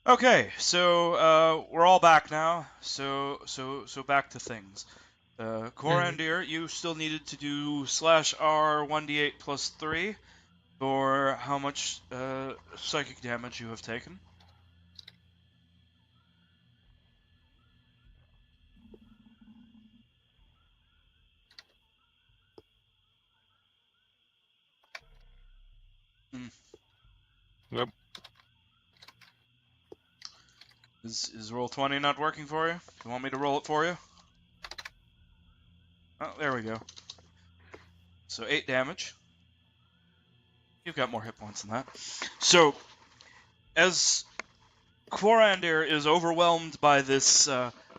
Okay, so we're all back now. So back to things. Corandir, you still needed to do /R 1d8 plus 3 for how much psychic damage you have taken. Hmm. Yep. Is roll 20 not working for you? Do you want me to roll it for you? Oh, there we go. So 8 damage. You've got more hit points than that. So, as Corandir is overwhelmed by this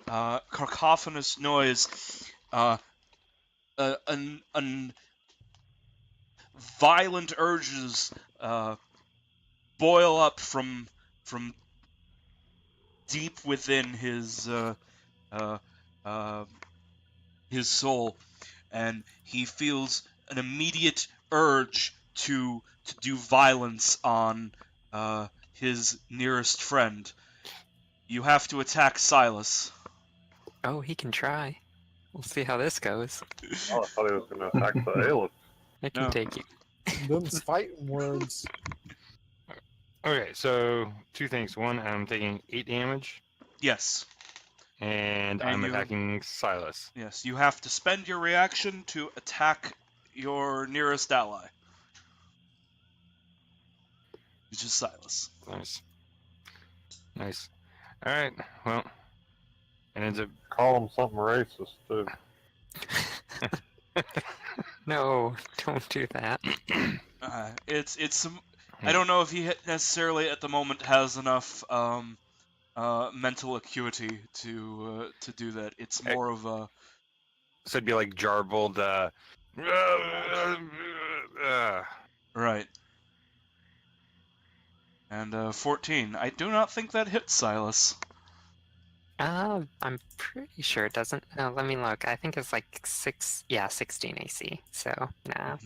cacophonous noise, an violent urges boil up from deep within uh, his soul, and he feels an immediate urge to do violence on his nearest friend. You have to attack Silas. Oh, he can try. We'll see how this goes. Oh, I thought he was going to attack the Aelith. I can No. take you. Them's fighting words. Okay, so two things. One, I'm taking 8 damage, Yes. and And I'm you- attacking Silas. Yes. You have to spend your reaction to attack your nearest ally, which is Silas. Nice. Nice. Alright, well, it ends up... Call him something racist, too. No, don't do that. It's some. I don't know if he necessarily at the moment has enough mental acuity to do that. It's more of a So it'd be like jarbled, right. And 14. I do not think that hits Silas. I'm pretty sure it doesn't. Let me look. I think it's like 16 AC. So, nah.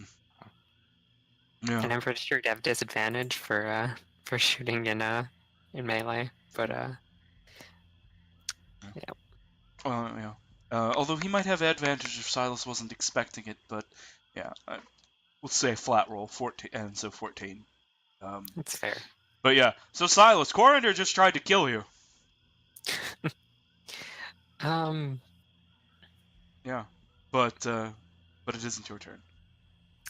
Yeah. And I'm pretty sure to have disadvantage for shooting in melee. But Yeah. Although he might have advantage if Silas wasn't expecting it, but yeah, we'll say flat roll 14, and so 14. it's fair. But yeah, so Silas, Coriander just tried to kill you. Yeah, but it isn't your turn.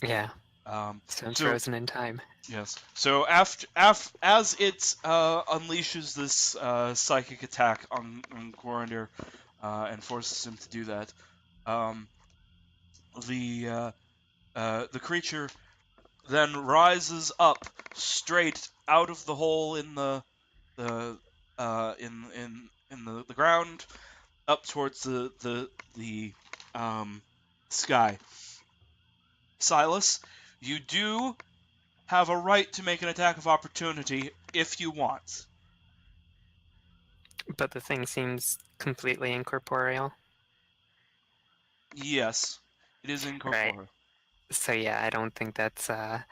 Yeah. Um, So I'm So- frozen in time. Yes. So as it unleashes this psychic attack on Coriander and forces him to do that, the creature then rises up straight out of the hole in the the ground up towards the sky. Silas, you do have a right to make an attack of opportunity if you want. But the thing seems completely incorporeal. Yes, it is incorporeal. So yeah, I don't think that's I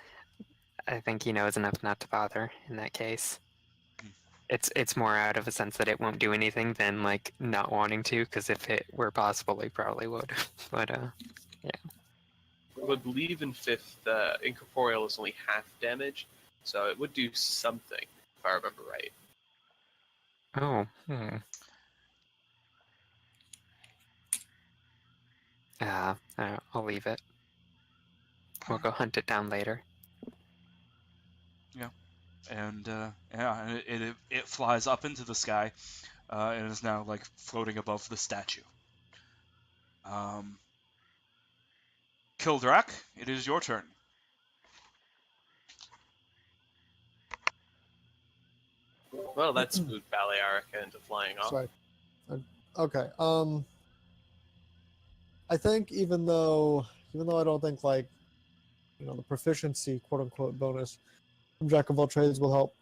think he knows enough not to bother in that case. It's more out of a sense that it won't do anything than like not wanting to, because if it were possible, he probably would. But I believe in 5th, incorporeal is only half damage, so it would do something, if I remember right. oh, I'll leave it. We'll go hunt it down later. And yeah, it flies up into the sky and is now like floating above the statue. Kildrak, it is your turn. Well, that's moved Balearica into flying off. Sorry. Okay. I think even though I don't think like the proficiency quote unquote bonus from Jack of all trades will help,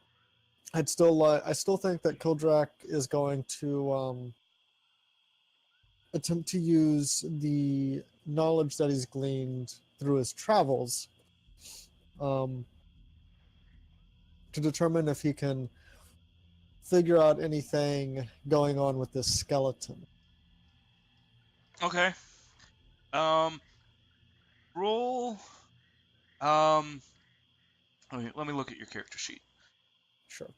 I still think that Kildrak is going to attempt to use the knowledge that he's gleaned through his travels to determine if he can figure out anything going on with this skeleton. Okay. Roll. Let me look at your character sheet. Sure.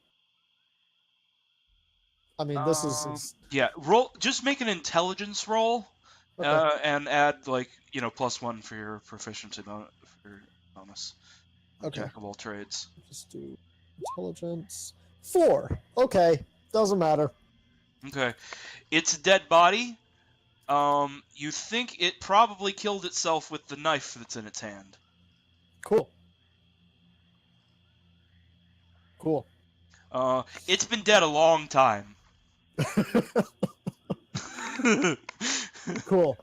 I mean, this is Yeah. Roll. Just make an intelligence roll, okay. and add like +1 for your proficiency bonus. Okay. Jack of all trades. Just do intelligence 4. Okay, doesn't matter. Okay. It's a dead body. You think it probably killed itself with the knife that's in its hand. Cool. Cool. It's been dead a long time. Cool.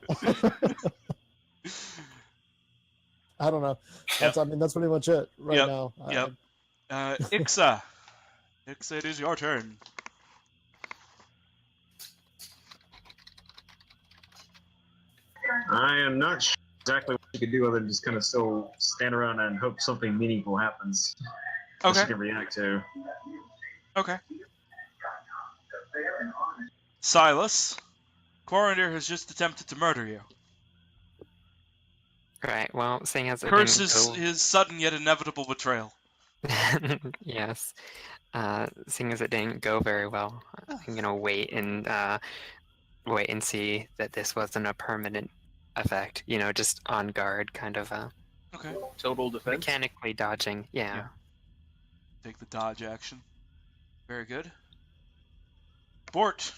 I don't know. That's I mean that's pretty much it right Yep, now. yep. Ixa. Ixa, it is your turn. I am not sure exactly what you could do other than just kind of still stand around and hope something meaningful happens. That Okay. you can react to. Okay. Silas, Coriander has just attempted to murder you. Right. Well, seeing as it Curses didn't go... his sudden yet inevitable betrayal. Yes. Seeing as it didn't go very well, I'm gonna wait and see that this wasn't a permanent effect. Just on guard, kind of Okay. Total defense. mechanically dodging. Yeah. Take the dodge action. Very good. Bort.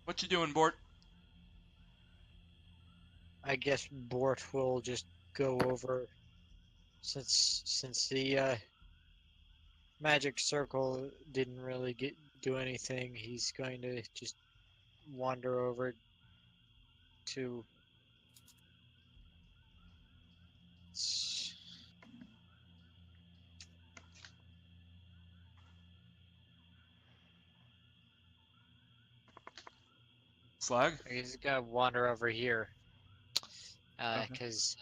What you doing, Bort? I guess Bort will just go over, since the magic circle didn't really do anything. He's going to just wander over to Slag? he's gonna wander over here Okay. because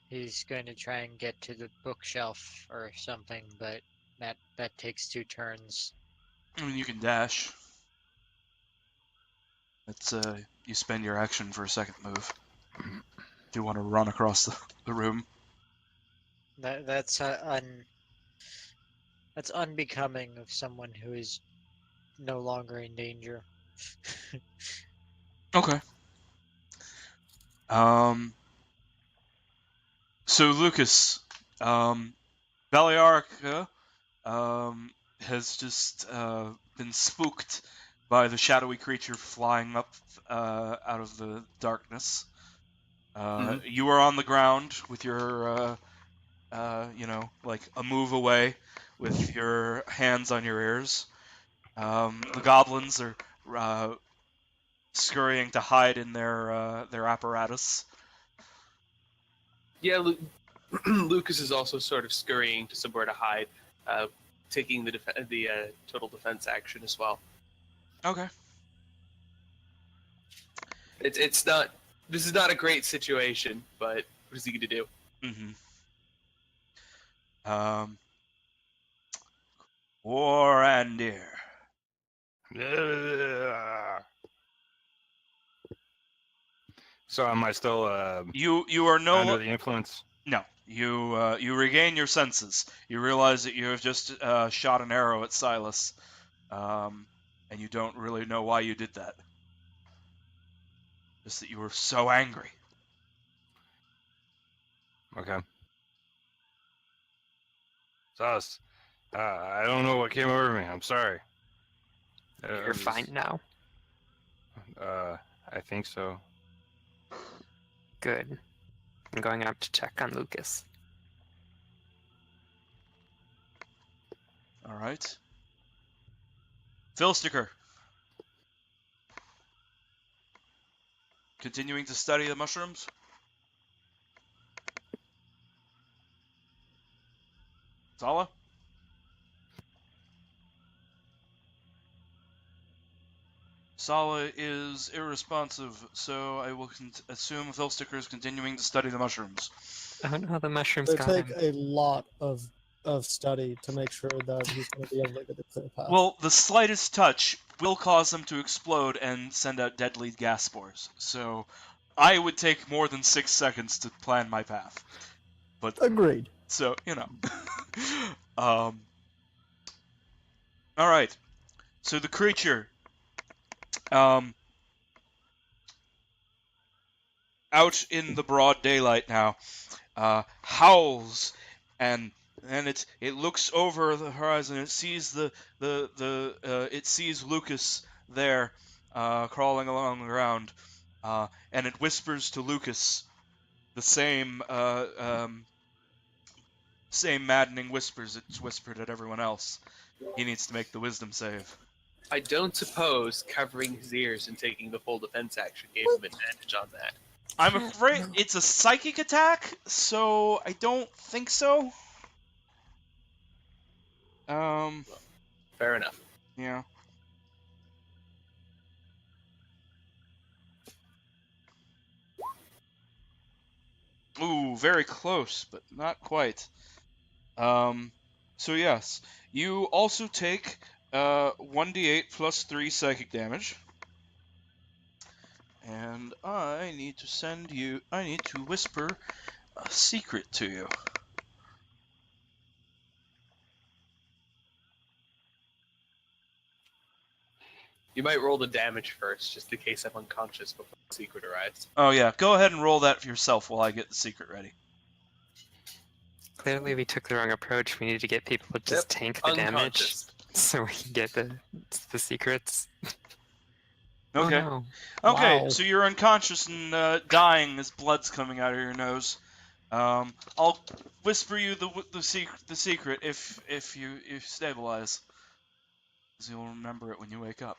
he's going to try and get to the bookshelf or something, but that takes 2 turns. I mean, you can dash. It's you spend your action for a second move. If you want to run across the room. That's unbecoming of someone who is no longer in danger. Okay. So Lucas, Balearica, has just been spooked by the shadowy creature flying up out of the darkness. You are on the ground with your, like a move away, with your hands on your ears. The goblins are scurrying to hide in their apparatus. Yeah, Lucas is also sort of scurrying to somewhere to hide, taking the total defense action as well. Okay. It's not. This is not a great situation, but what is he going to do? Mm-hmm. Coriander. So am I still You are no under the influence? No. You regain your senses. You realize that you have just shot an arrow at Silas, and you don't really know why you did that. Just that you were so angry. Okay. Sus. I don't know what came over me. I'm sorry. You're fine now. I think so. Good. I'm going out to check on Lucas. All right. Philsticker. Continuing to study the mushrooms. Zala? Sala is irresponsive, so I will assume Philsticker is continuing to study the mushrooms. Oh no, the mushrooms They got take him. a lot of of study to make sure that he's going to be able to get the clear path. Well, the slightest touch will cause them to explode and send out deadly gas spores. So I would take more than 6 seconds to plan my path. But Agreed. so, all right. So the creature out in the broad daylight now howls, and it looks over the horizon. It sees it sees Lucas there crawling along the ground, and it whispers to Lucas the same same maddening whispers it's whispered at everyone else. He needs to make the wisdom save. I don't suppose covering his ears and taking the full defense action gave him advantage on that. I'm afraid it's a psychic attack, so I don't think so. Fair enough. Yeah. Ooh, very close, but not quite. So yes, you also take 1d8 plus 3 psychic damage. And I need to whisper a secret to you. You might roll the damage first, just in case I'm unconscious before the secret arrives. Oh yeah, go ahead and roll that for yourself while I get the secret ready. Clearly, we took the wrong approach. We need to get people to just tank the damage Unconscious. so we can get the secrets. Okay. Oh, no. Okay, Wow. so you're unconscious and dying as blood's coming out of your nose. I'll whisper you the secret if you stabilize, because you'll remember it when you wake up.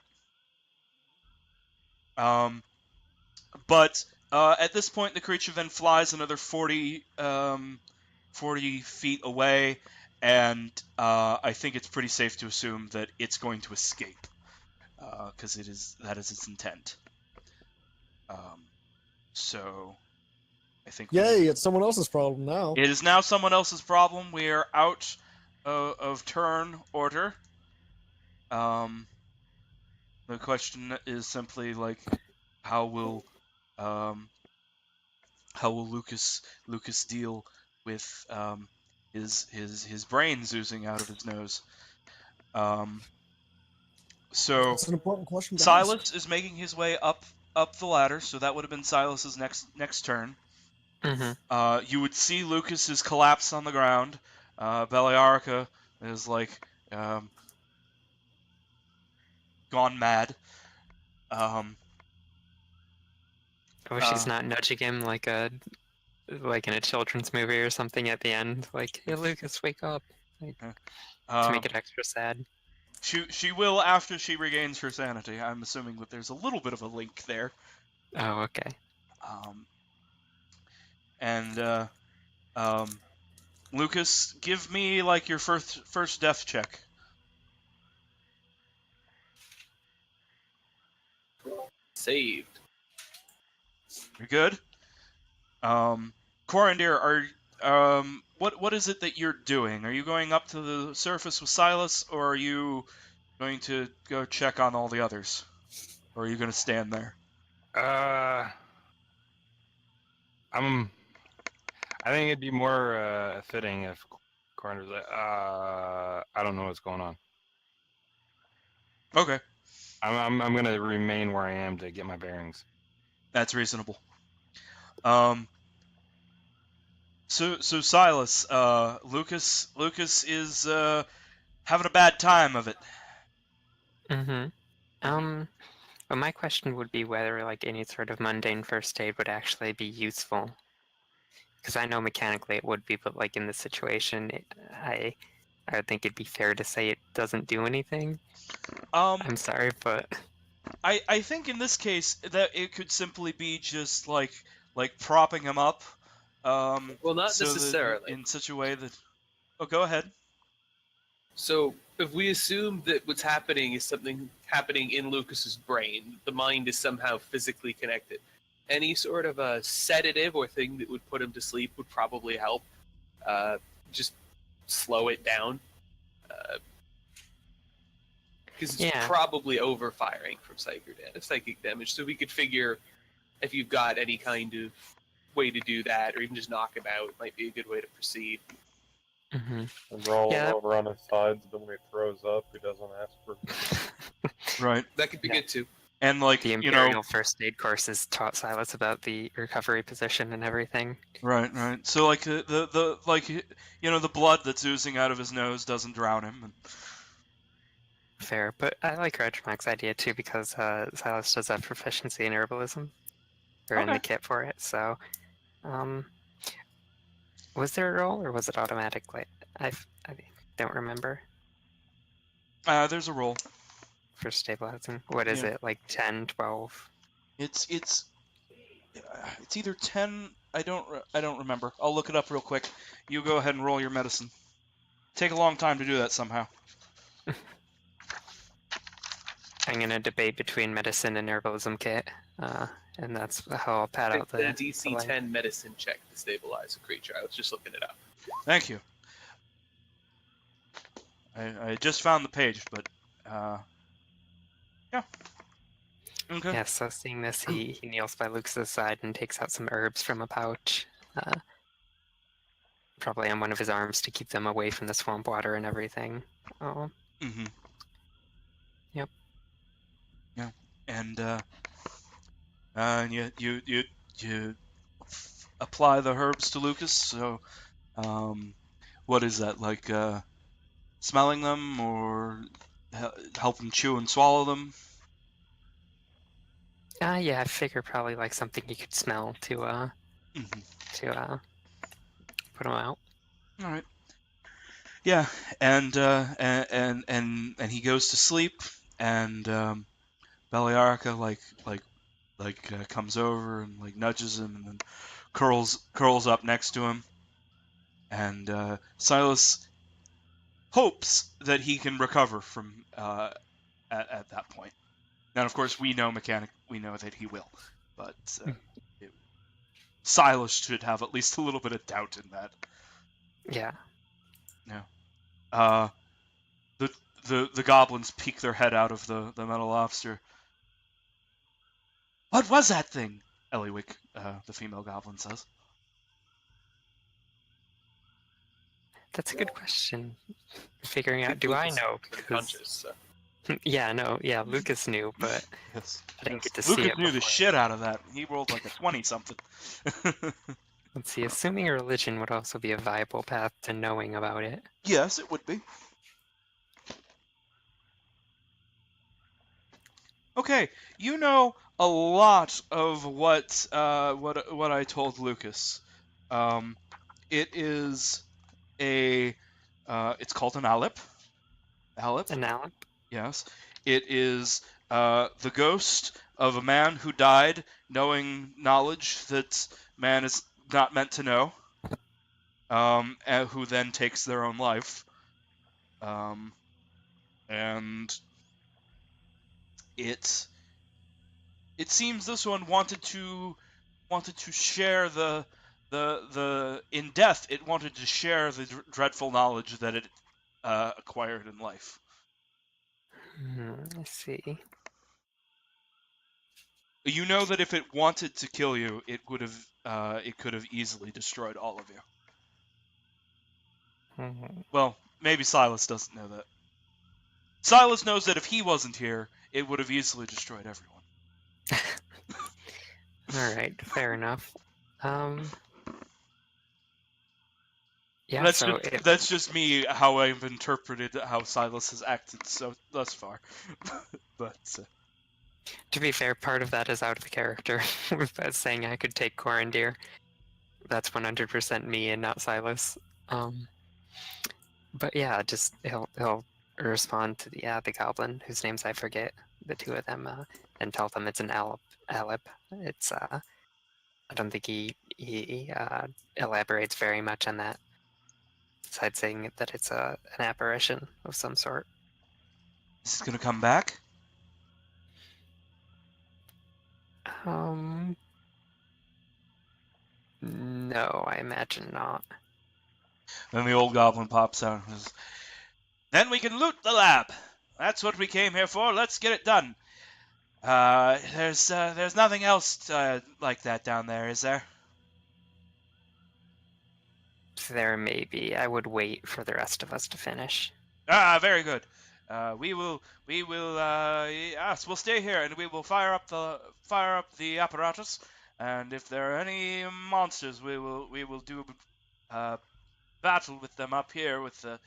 But at this point, the creature then flies another 40 feet away, and I think it's pretty safe to assume that it's going to escape, because that is its intent. So I think Yay, it's someone else's problem now. it is now someone else's problem. We are out of turn order. The question is simply like, how will Lucas deal with his brains oozing out of his nose? So That's an important question to ask. Silas is making his way up the ladder, so that would have been Silas's next turn. Mm-hmm. You would see Lucas's collapse on the ground. Beliarica is like gone mad. I wish he's not nudging him like in a children's movie or something at the end, like, "Hey, Lucas, wake up!" To make it extra sad. She will after she regains her sanity. I'm assuming that there's a little bit of a link there. Oh, okay. Lucas, give me like your first death check. Saved. You're good. Corandir, what is it that you're doing? Are you going up to the surface with Silas, or are you going to go check on all the others? Or are you going to stand there? I think it'd be more fitting if Corin was like, I don't know what's going on. Okay, I'm gonna remain where I am to get my bearings. that's reasonable. So Silas, Lucas is having a bad time of it. Mm-hmm. But my question would be whether like any sort of mundane first aid would actually be useful. Because I know mechanically it would be, but like in this situation, I would think it'd be fair to say it doesn't do anything. I'm sorry, but I think in this case that it could simply be just like propping him up. Well, not so that necessarily. in such a way that. Oh, go ahead. So, if we assume that what's happening is something happening in Lucas's brain, the mind is somehow physically connected, any sort of a sedative or thing that would put him to sleep would probably help. Just slow it down. Because it's Yeah. probably overfiring from psychic damage. So we could figure if you've got any kind of way to do that, or even just knock him out, might be a good way to proceed. Hmm. And roll Yeah. him over on his sides, then when he throws up, he doesn't ask for. Right. That could be Yeah. good too. And like The you Imperial know, first aid courses taught Silas about the recovery position and everything. right, right. So like the like you know the blood that's oozing out of his nose doesn't drown him. And, Fair, but I like Regimac's idea too because Silas does have proficiency in herbalism, or in the Okay. kit for it. So, was there a roll or was it automatic? Like I don't remember there's a roll. for stabilizing. What is Yeah. it? Like 10, 12? It's either 10. I don't remember. I'll look it up real quick. You go ahead and roll your medicine. Take a long time to do that somehow. I'm gonna debate between medicine and herbalism kit, and that's how I'll pad out It's a the DC line. 10 medicine check to stabilize a creature. I was just looking it up. Thank you. I just found the page, but yeah. Okay. Yeah, so seeing this, he kneels by Luke's side and takes out some herbs from a pouch, probably on one of his arms to keep them away from the swamp water and everything. Oh, Mm-hmm. Yep. Yeah, and you apply the herbs to Lucas. So, what is that like? Smelling them or help him chew and swallow them? yeah, I figure probably like something you could smell to Mm-hmm. put him out. All right. Yeah, and he goes to sleep, and Beliarica comes over and like nudges him, and then curls up next to him, and Silas hopes that he can recover from at that point. And of course, we know that he will, but Silas should have at least a little bit of doubt in that. Yeah. The goblins peek their head out of the metal lobster. What was that thing? Eliwick, the female goblin, says. That's a good question. Figuring out, think do I Lucas know? is 'Cause- unconscious, so. yeah, no, yeah, Lucas knew, but Yes. I didn't get to Lucas see it knew the before. shit out of that. He rolled like a 20-something. Let's see, assuming a religion would also be a viable path to knowing about it. Yes, it would be. Okay, you know a lot of what I told Lucas. It is it's called an Alep. Alep. And now, Yes, it is the ghost of a man who died knowing knowledge that man is not meant to know, and who then takes their own life. And it seems this one wanted to share the in death. It wanted to share the dreadful knowledge that it acquired in life. I see. You know that if it wanted to kill you, it could have easily destroyed all of you. Mhm. Well, maybe Silas doesn't know that. Silas knows that if he wasn't here, it would have easily destroyed everyone. All right, fair enough. Yeah, That's so that's just me how I've interpreted how Silas has acted so thus far. But to be fair, part of that is out of the character. With that saying I could take Corandir. That's 100% me and not Silas. But yeah, just he'll respond to the goblin whose names I forget, the two of them, and tell them it's an Alep. It's I don't think he elaborates very much on that, besides saying that it's an apparition of some sort. is this gonna come back? No, I imagine not. Then the old goblin pops out and says, "Then we can loot the lab. That's what we came here for. Let's get it done. There's nothing else like that down there, is there?" There may be. I would wait for the rest of us to finish. Ah, very good. We'll stay here and we will fire up the apparatus. And if there are any monsters, we will do battle with them up here with the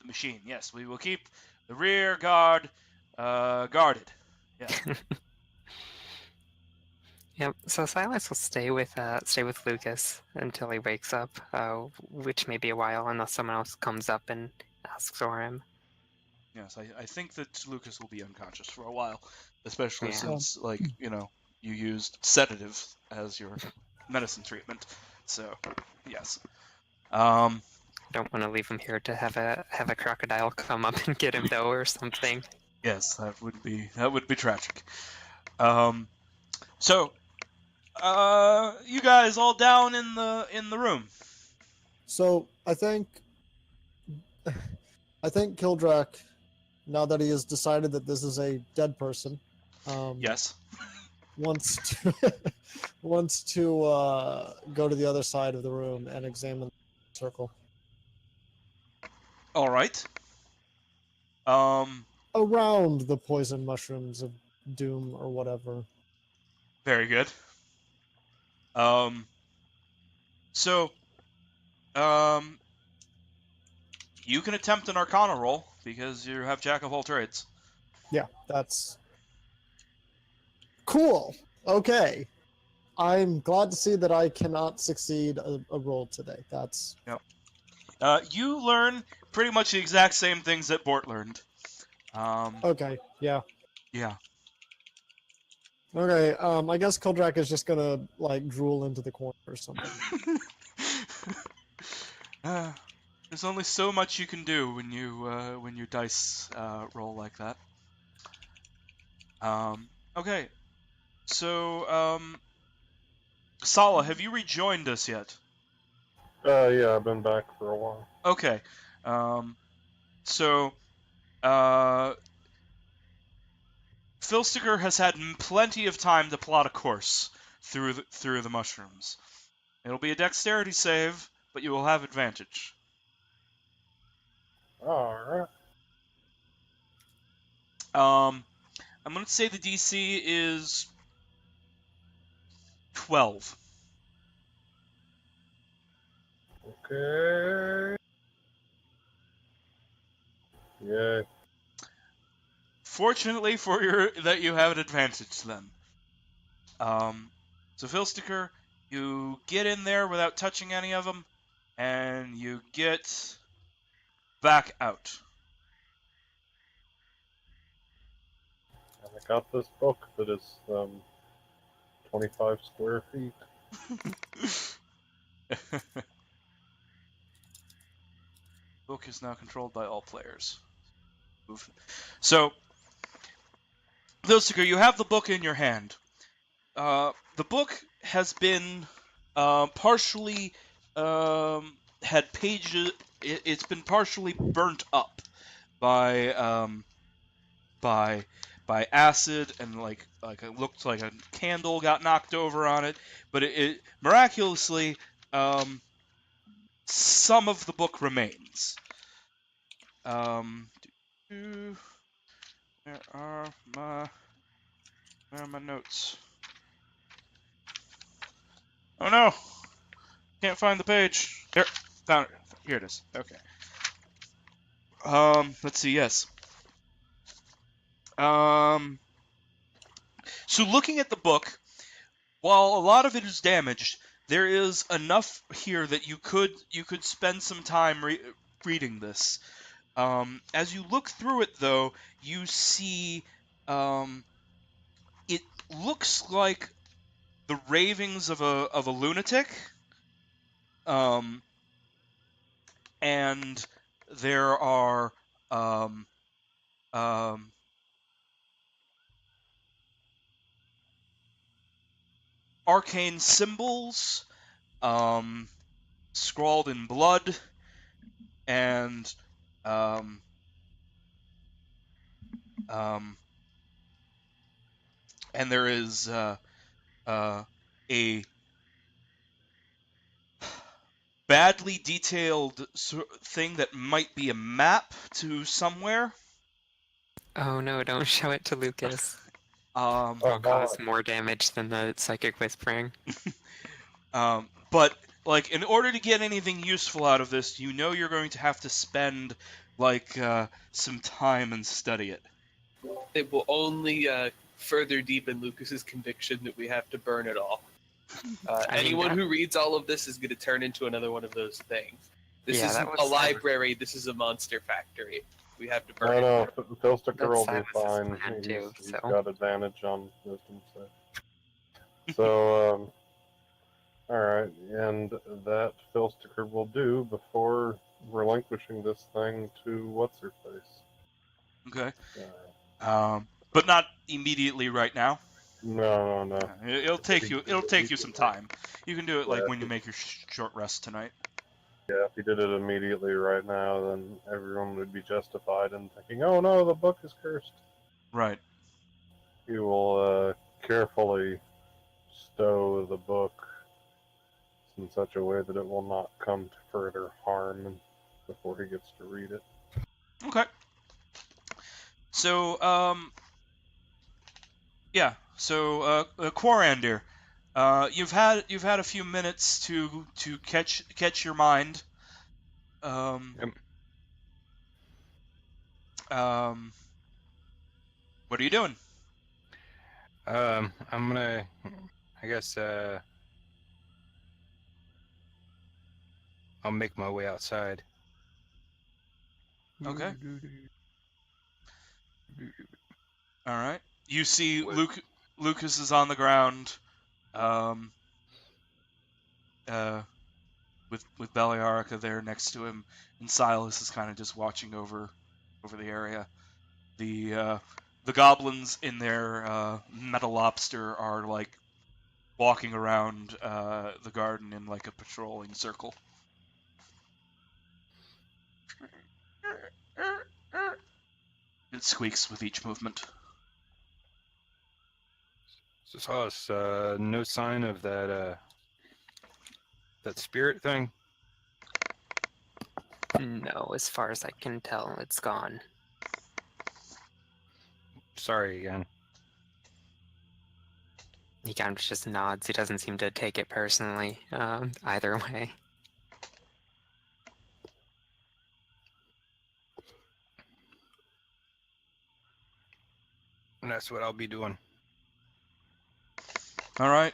machine. Yes, we will keep the rear guard guarded. Yes. Yep. So Silas will stay with Lucas until he wakes up, which may be a while unless someone else comes up and asks for him. Yes, I think that Lucas will be unconscious for a while, especially Yeah. since, like, you used sedative as your medicine treatment. So, yes. Don't want to leave him here to have a crocodile come up and get him though, or something. Yes, that would be tragic. So, you guys all down in the room. So I think Kildrak, now that he has decided that this is a dead person, Yes. wants to go to the other side of the room and examine the circle. All right. Around the poison mushrooms of doom or whatever. Very good. So, you can attempt an Arcana roll because you have Jack of all trades. Yeah, that's cool. Okay. I'm glad to see that I cannot succeed a roll today. That's You learn pretty much the exact same things that Bort learned. okay. Yeah. Yeah. Okay. I guess Kildrak is just gonna like drool into the corner or something. There's only so much you can do when you dice roll like that. Okay. So, Sala, have you rejoined us yet? Yeah, I've been back for a while. Okay. So, Filsticker has had plenty of time to plot a course through the mushrooms. It'll be a dexterity save, but you will have advantage. Alright. I'm going to say the DC is 12. Okay. Yeah. Fortunately for that you have an advantage then. So Filsticker, you get in there without touching any of them, and you get back out. And I got this book that is 25 square feet. Book is now controlled by all players. So, Filsticker, you have the book in your hand. The book has been partially had pages. It's been partially burnt up by acid, and like it looked like a candle got knocked over on it. But it miraculously, some of the book remains. Where are my notes? Oh no! Can't find the page. There, found it. Here it is. Okay. Let's see. Yes. So looking at the book, while a lot of it is damaged, there is enough here that you could spend some time reading this. As you look through it, though, you see it looks like the ravings of a lunatic, and there are arcane symbols scrawled in blood, and um, um, and there is a badly detailed thing that might be a map to somewhere. Oh no, don't show it to Lucas. Um, Oh, It'll cause God. more damage than the psychic whispering. but like, in order to get anything useful out of this, you know you're going to have to spend like some time and study it. It will only further deepen Lucas's conviction that we have to burn it all. I mean, Anyone that- who reads all of this is going to turn into another one of those things. This Yeah, isn't that a was- library. This is a monster factory. We have to burn I it. know. Phil Sticker That's will be Silas's fine. plan, too, He's so. got advantage on wisdom save. So, alright, and that Phil Sticker will do before relinquishing this thing to What's-Her-Face. Okay. Uh, But not immediately right now. no, no. It'll take you some time. You can do it like Yeah, when you make your short rest tonight. Yeah, if he did it immediately right now, then everyone would be justified in thinking, oh no, the book is cursed. Right. He will carefully stow the book in such a way that it will not come to further harm before he gets to read it. Okay. So, yeah. So, Quarandir, you've had a few minutes to catch your mind. Yep. What are you doing? I'm gonna, I guess, I'll make my way outside. Okay. All right. You see Lucas is on the ground, with Beliarica there next to him, and Silas is kind of just watching over the area. The goblins in their metal lobster are like walking around the garden in like a patrolling circle. It squeaks with each movement. So Silas, no sign of that spirit thing? No, as far as I can tell, it's gone. Sorry again. He kind of just nods. He doesn't seem to take it personally, either way. And that's what I'll be doing. All right.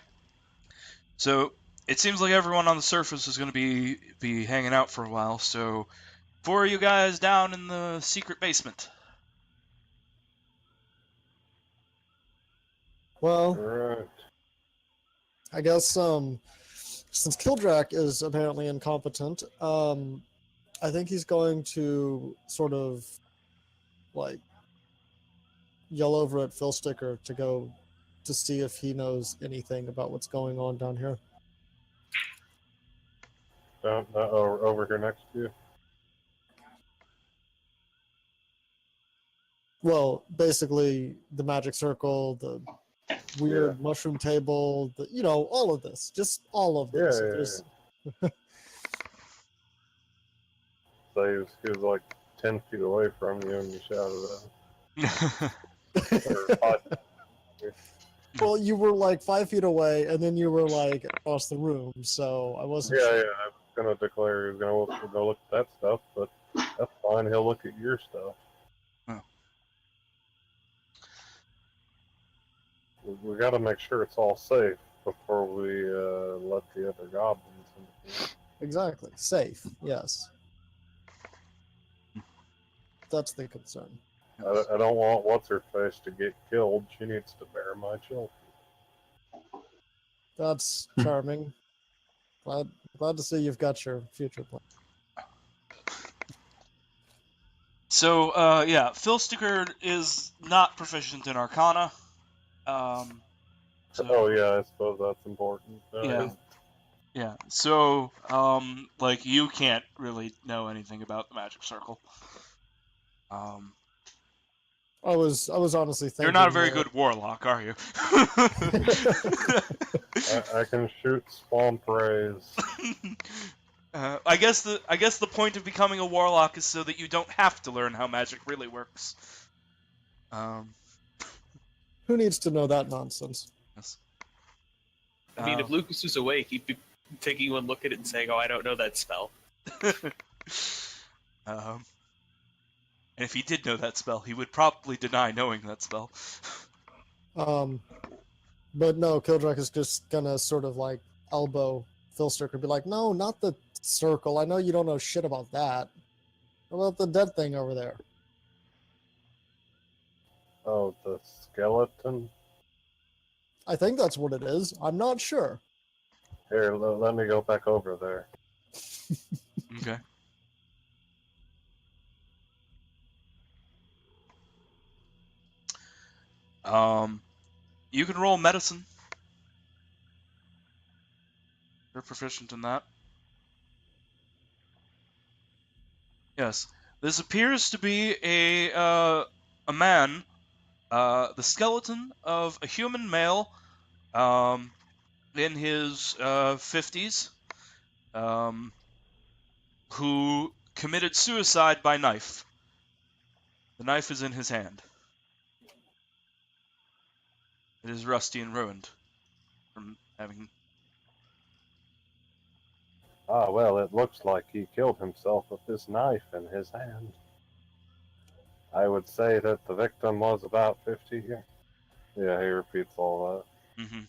So it seems like everyone on the surface is going to be hanging out for a while. So, 4 of you guys down in the secret basement. Well, Alright. I guess since Kildrak is apparently incompetent, I think he's going to sort of like yell over at Phil Sticker to go to see if he knows anything about what's going on down here. Over here next to you. Well, basically the magic circle, the weird mushroom table, all of this. Just all of this. Yeah. There's- So he was like 10 feet away from you and you shouted at him. Or 5. Well, you were like 5 feet away, and then you were like across the room, so I wasn't Yeah, sure. I was gonna declare he was gonna go look at that stuff, but that's fine. He'll look at your stuff. Oh. We got to make sure it's all safe before we let the other goblins in. Exactly. Safe, yes. That's the concern. I don't want What's-Her-Face to get killed. She needs to bear my children. That's charming. Glad to see you've got your future plan. So, yeah, Phil Sticker is not proficient in Arcana. So, Oh yeah, I suppose that's important. Yeah. Yeah. So, like, you can't really know anything about the magic circle. I was honestly thinking. You're not a very more- good warlock, are you? I can shoot swamp rays. I guess the point of becoming a warlock is so that you don't have to learn how magic really works. Who needs to know that nonsense? Yes. I mean, if Lucas was awake, he'd be taking one look at it and saying, "Oh, I don't know that spell." And if he did know that spell, he would probably deny knowing that spell. But no, Kildrak is just gonna sort of like elbow Filster and be like, "No, not the circle. I know you don't know shit about that. What about the dead thing over there?" Oh, the skeleton? I think that's what it is. I'm not sure. Here, let me go back over there. Okay. You can roll medicine. You're proficient in that. Yes. This appears to be a man, the skeleton of a human male, in his 50s, who committed suicide by knife. The knife is in his hand. It is rusty and ruined from having. Ah, well, it looks like he killed himself with this knife in his hand. I would say that the victim was about 50. Yeah, he repeats all that. Mm-hmm.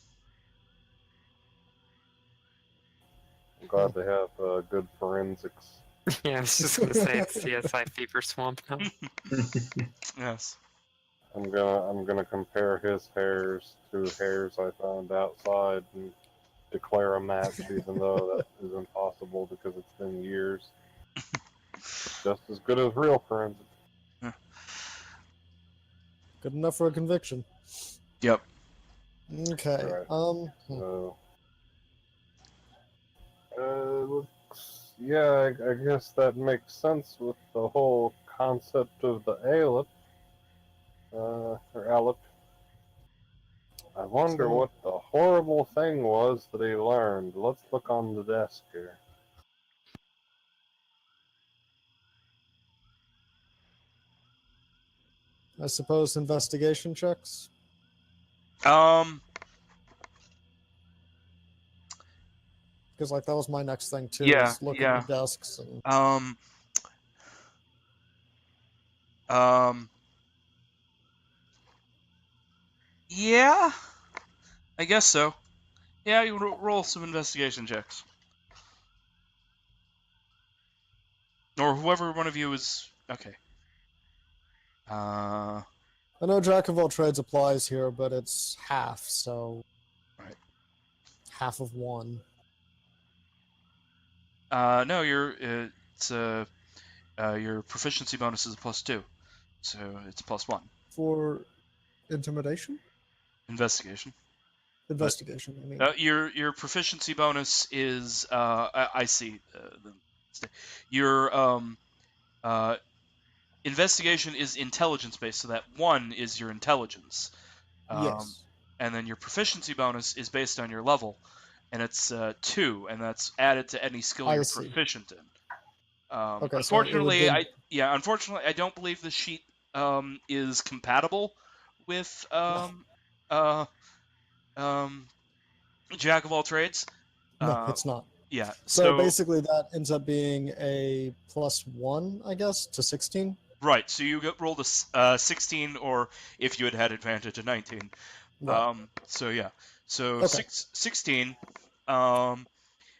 I'm glad they have good forensics. Yeah, I was just gonna say it's CSI Fever Swamp now. Yes. I'm gonna compare his hairs to hairs I found outside and declare a match, even though that is impossible because it's been years. Just as good as real forensics. Good enough for a conviction. Yep. Okay. Right. So, yeah, I guess that makes sense with the whole concept of the aleph, or aleph. I wonder So- what the horrible thing was that he learned. Let's look on the desk here. I suppose investigation checks. Because like that was my next thing too. Yeah, Is look yeah. at the desks and Yeah, I guess so. Yeah, you roll some investigation checks. Or whoever one of you is... Okay. I know Jack of all trades applies here, but it's half, so Right. half of one. No, it's your proficiency bonus is a +2, so it's +1. For intimidation? Investigation. Investigation, I mean. Your proficiency bonus is I see. Your investigation is intelligence based, so that 1 is your intelligence. Yes. And then your proficiency bonus is based on your level, and it's 2, and that's added to any skill I you're see. proficient in. Okay, so it would Unfortunately, then- unfortunately, I don't believe the sheet is compatible with Jack of all trades. No, it's not. Yeah. So basically that ends up being a +1, I guess, to 16. Right. So you rolled a 16, or if you had advantage, a 19. Right. So yeah. So Okay. 16.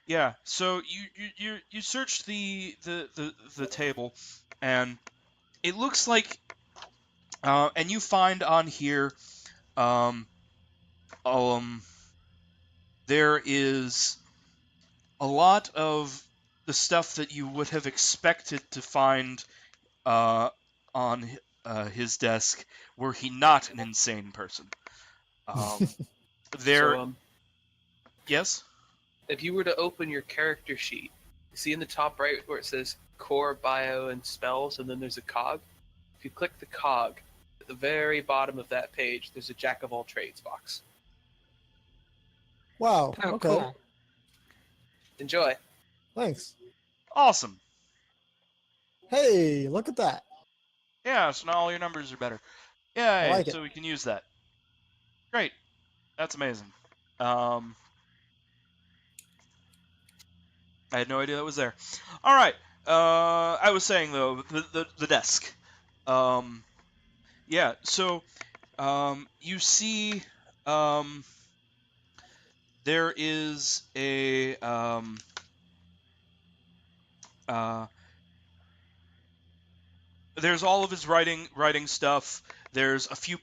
Yeah. So you search the table, and it looks like, and you find on here, there is a lot of the stuff that you would have expected to find on his desk were he not an insane person. There, So, yes. if you were to open your character sheet, you see in the top right where it says core, bio, and spells, and then there's a cog. If you click the cog, at the very bottom of that page, there's a jack of all trades box. Wow. Oh, okay. cool. Enjoy. Thanks. Awesome. Hey, look at that. Yeah, so now all your numbers are better. Yay, like it. so we can use that. Great. That's amazing. I had no idea that was there. All right. I was saying though, the desk. Yeah. So, you see, there is a there's all of his writing stuff. There's a few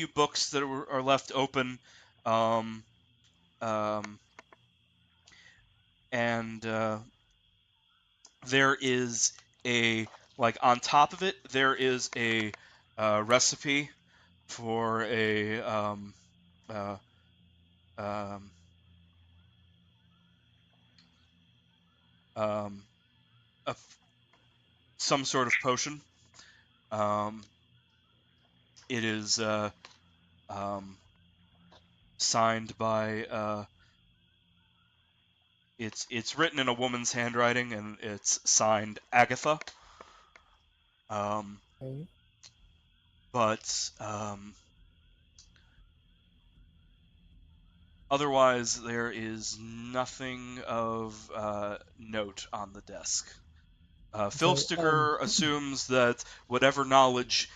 books that are left open. And there is on top of it, there is a recipe for some sort of potion. It is signed by it's written in a woman's handwriting, and it's signed Agatha. Okay. But otherwise, there is nothing of note on the desk. Filsticker assumes that whatever knowledge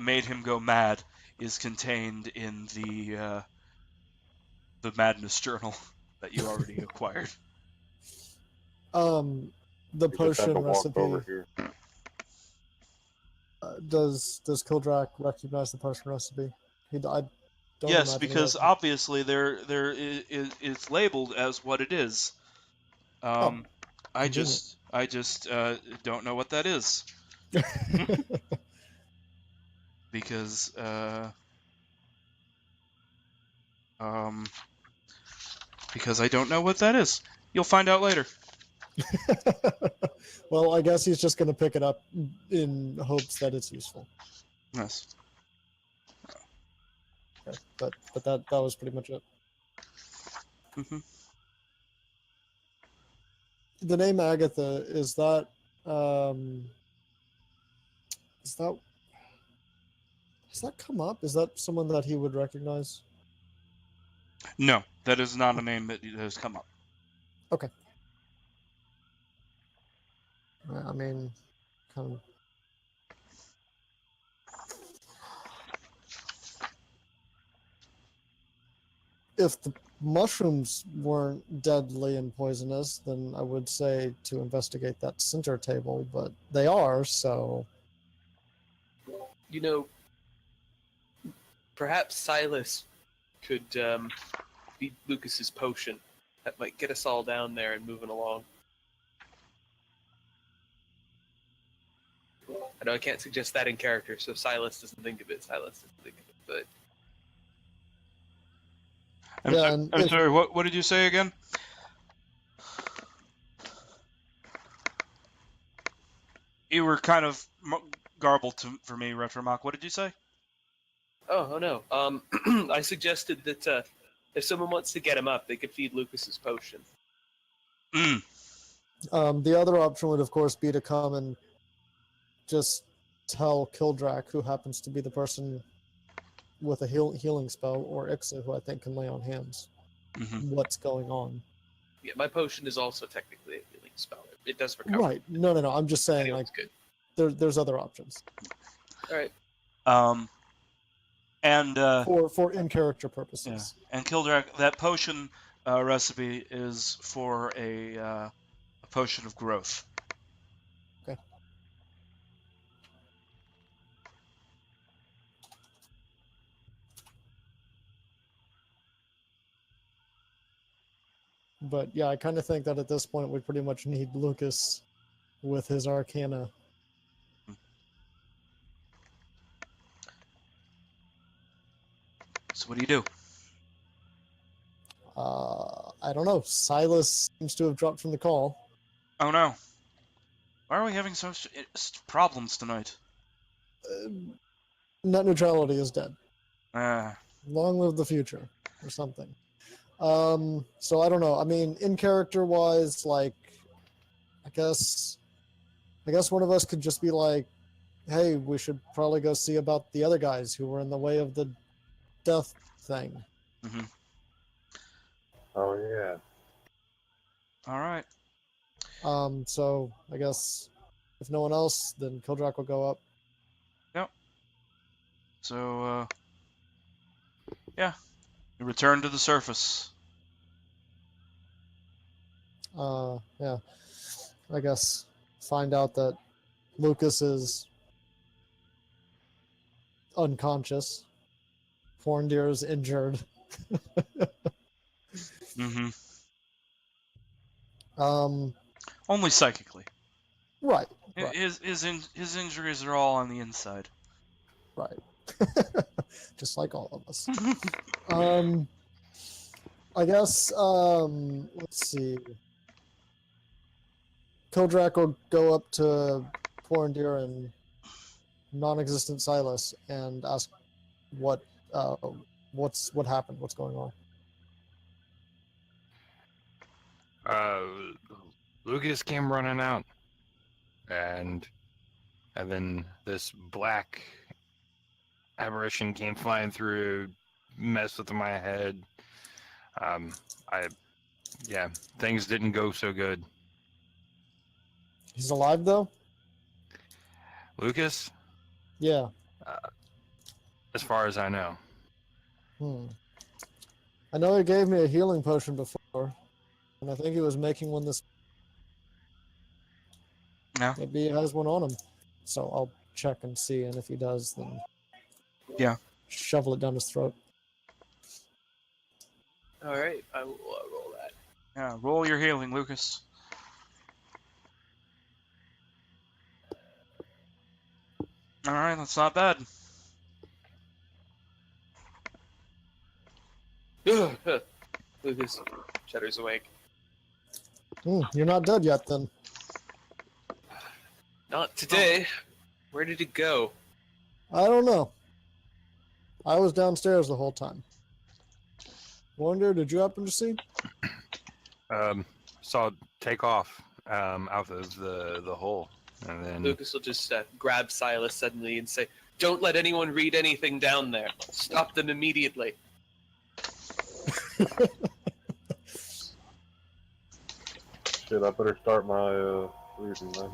made him go mad is contained in the Madness Journal that you already acquired. The We just had to potion walk recipe. over here. Does Kildrak recognize the potion recipe? I don't Yes, imagine he because does. obviously it's labeled as what it is. I convenient. just don't know what that is because I don't know what that is. You'll find out later. Well, I guess he's just going to pick it up in hopes that it's useful. Yes. Okay. But that was pretty much it. Mhm. The name Agatha, is that has that come up? Is that someone that he would recognize? No, that is not a name that has come up. Okay. I mean, kind of. If the mushrooms weren't deadly and poisonous, then I would say to investigate that center table, but they are, so. You know, perhaps Silas could be Lucas's potion. That might get us all down there and moving along. I know I can't suggest that in character, so Silas doesn't think of it. But I'm sorry. What did you say again? You were kind of garbled for me, Retromach. What did you say? oh no. I suggested that if someone wants to get him up, they could feed Lucas's potion. Mm. The other option would, of course, be to come and just tell Kildrak, who happens to be the person with a healing spell, or Ixa, who I think can lay on hands, what's going on. Yeah, my potion is also technically a healing spell. It does recover. Right. No. I'm just saying, Anyone's good. there's other options. All right. And for in-character purposes. Yeah. And Kildrak, that potion recipe is for a potion of growth. Okay. But yeah, I kind of think that at this point we pretty much need Lucas with his Arcana. So what do you do? I don't know. Silas seems to have dropped from the call. Oh no. Why are we having such problems tonight? Net neutrality is dead. Ah. Long live the future, or something. So I don't know. I mean, in character wise, like, I guess one of us could just be like, hey, we should probably go see about the other guys who were in the way of the death thing. Mm-hmm. Oh yeah. All right. So I guess if no one else, then Kildrak will go up. So, yeah. We return to the surface. Yeah. I guess find out that Lucas is unconscious. Forndir is injured. Mm-hmm. Only psychically. Right. His injuries are all on the inside. Right. Just like all of us. I guess, let's see. Kildrak will go up to Forndir and non-existent Silas and ask what happened, what's going on. Lucas came running out, and then this black apparition came flying through, messed with my head. Things didn't go so good. He's alive though? Lucas? Yeah. As far as I know. I know he gave me a healing potion before, and I think he was making one this. No. Maybe he has one on him. So I'll check and see, and if he does, then yeah, shovel it down his throat. All right, I will roll that. Yeah, roll your healing, Lucas. All right, that's not bad. Lucas shudders awake. You're not dead yet, then. Not today. Where did it go? I don't know. I was downstairs the whole time. Wonder, did you happen to see? Saw it take off out of the hole, and then Lucas will just grab Silas suddenly and say, "Don't let anyone read anything down there. Stop them immediately." Shit, I better start my reading then.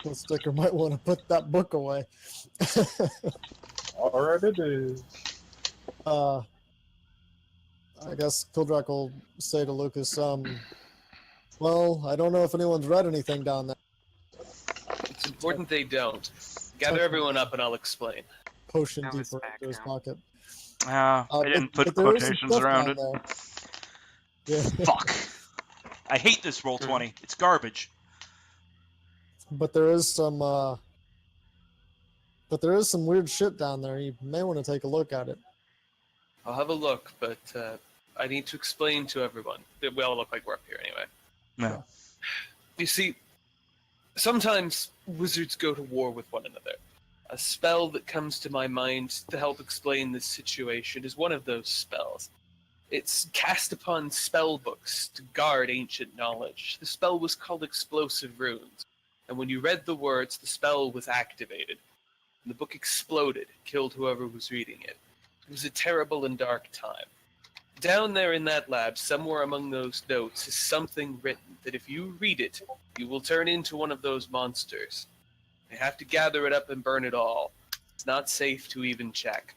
The sticker might want to put that book away. Alright, it is. I guess Kildrak will say to Lucas, well, I don't know if anyone's read anything down there. It's important they don't. Gather everyone up and I'll explain. Potion deeper into his pocket. I didn't put there is some quotations stuff around down it. there. Yeah. Fuck. I hate this roll 20. It's garbage. But there is some weird shit down there. You may want to take a look at it. I'll have a look, but I need to explain to everyone. We all look like we're up here anyway. No. You see, sometimes wizards go to war with one another. A spell that comes to my mind to help explain this situation is one of those spells. It's cast upon spell books to guard ancient knowledge. The spell was called Explosive Runes, and when you read the words, the spell was activated. And the book exploded, killed whoever was reading it. It was a terrible and dark time. Down there in that lab, somewhere among those notes, is something written that if you read it, you will turn into one of those monsters. They have to gather it up and burn it all. It's not safe to even check.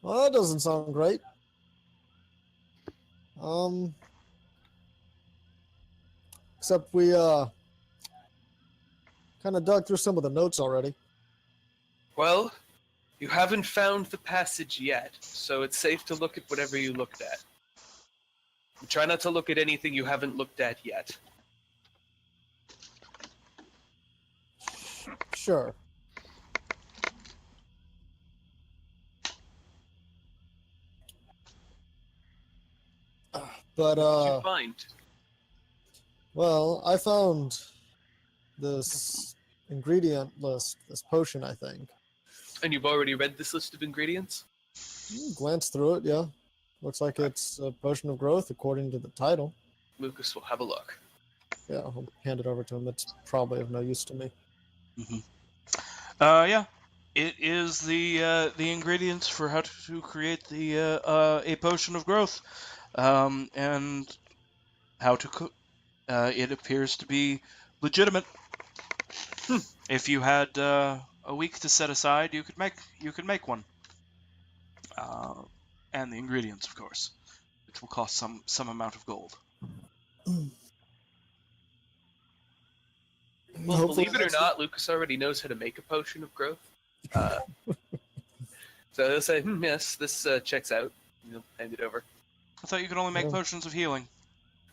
Well, that doesn't sound great. Except we kind of dug through some of the notes already. Well, you haven't found the passage yet, so it's safe to look at whatever you looked at. Try not to look at anything you haven't looked at yet. Sure. But What did you find? well, I found this ingredient list, this potion, I think. And you've already read this list of ingredients? Glance through it, yeah. Looks like it's a potion of growth according to the title. Lucas will have a look. Yeah, I'll hand it over to him. It's probably of no use to me. Yeah, it is the ingredients for how to create the a potion of growth, and how to cook. It appears to be legitimate. If you had a week to set aside, you could make one. And the ingredients, of course, which will cost some amount of gold. Well, Hopefully believe it or that's- not, Lucas already knows how to make a potion of growth. So he'll say, yes, this checks out. And he'll hand it over. I thought you could only make Yeah. potions of healing.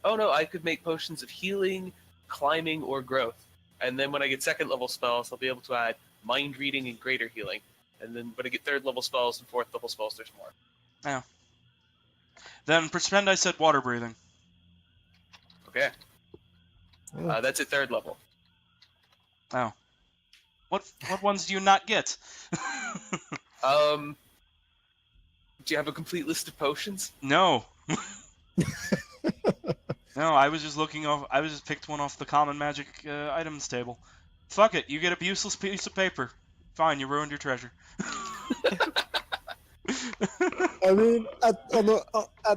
Oh no, I could make potions of healing, climbing, or growth. And then when I get second level spells, I'll be able to add mind reading and greater healing. And then when I get third level spells and fourth level spells, there's more. Then pretend I said water breathing. Okay. Yeah. That's at third level. Oh. What ones do you not get? Do you have a complete list of potions? No. No, I was just looking off. I was just picked one off the common magic items table. Fuck it, you get a useless piece of paper. Fine, you ruined your treasure. I mean, at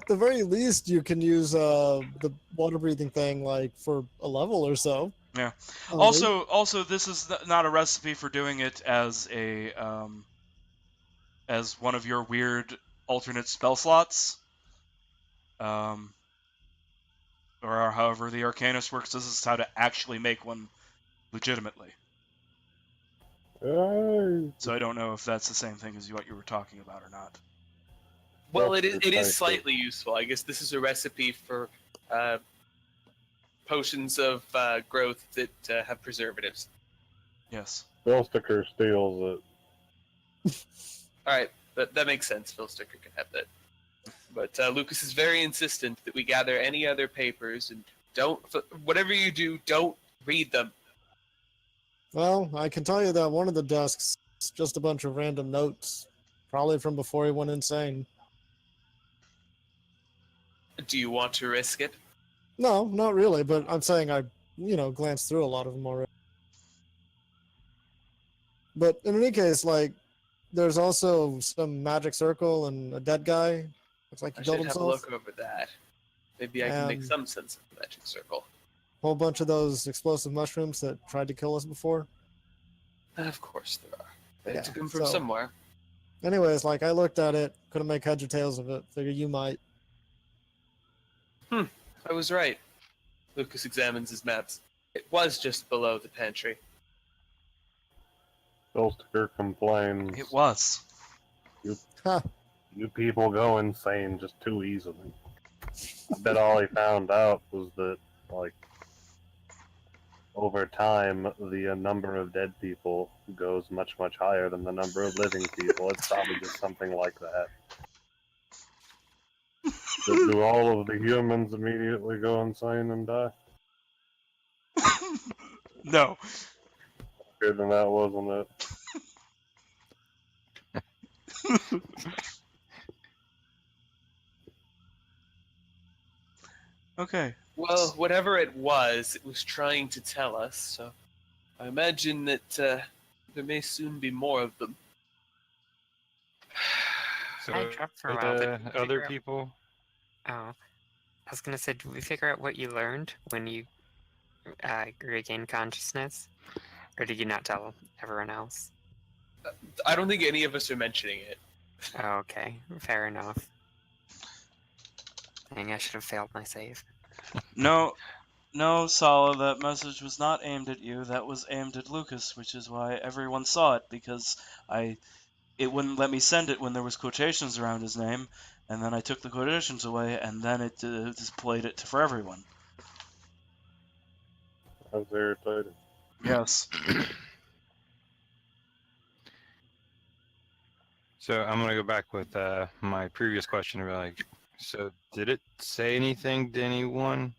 the very least, you can use the water breathing thing like for a level or so. Yeah. Oh, Also, this is not a recipe for doing it as a as one of your weird alternate spell slots. Or however the Arcanist works. This is how to actually make one legitimately. So I don't know if that's the same thing as what you were talking about or not. Well, That's it precisely. is slightly useful. I guess this is a recipe for potions of growth that have preservatives. Yes. Bill Sticker steals it. All right, that makes sense. Phil Sticker can have that. But Lucas is very insistent that we gather any other papers and whatever you do, don't read them. Well, I can tell you that one of the desks is just a bunch of random notes, probably from before he went insane. Do you want to risk it? No, not really, but I'm saying I, glanced through a lot of them already. But in any case, like, there's also some magic circle and a dead guy. Looks like he I killed should have a himself. look over that. Maybe I can make Um, some sense of the magic circle. Whole bunch of those explosive mushrooms that tried to kill us before. Of course there are. They Yeah, took them from so- somewhere. Anyways, like, I looked at it, couldn't make heads or tails of it. Figure you might. I was right. Lucas examines his maps. It was just below the pantry. Bill Sticker complains. It was. Ha! You people go insane just too easily. I bet all he found out was that, like, over time, the number of dead people goes much, much higher than the number of living people. It's probably just something like that. Do all of the humans immediately go insane and die? No. Good than that, wasn't it? Okay. Well, whatever it was trying to tell us, so I imagine that there may soon be more of them. So I dropped for a did while, but the we other figure out- people. Oh, I was gonna say, did we figure out what you learned when you regained consciousness, or did you not tell everyone else? I don't think any of us are mentioning it. Oh, okay, fair enough. Dang, I should have failed my save. No, Sala, that message was not aimed at you. That was aimed at Lucas, which is why everyone saw it, because it wouldn't let me send it when there was quotations around his name, and then I took the quotations away, and then it displayed it for everyone. I was irritated. Yes. So I'm gonna go back with my previous question. Like, so did it say anything to anyone?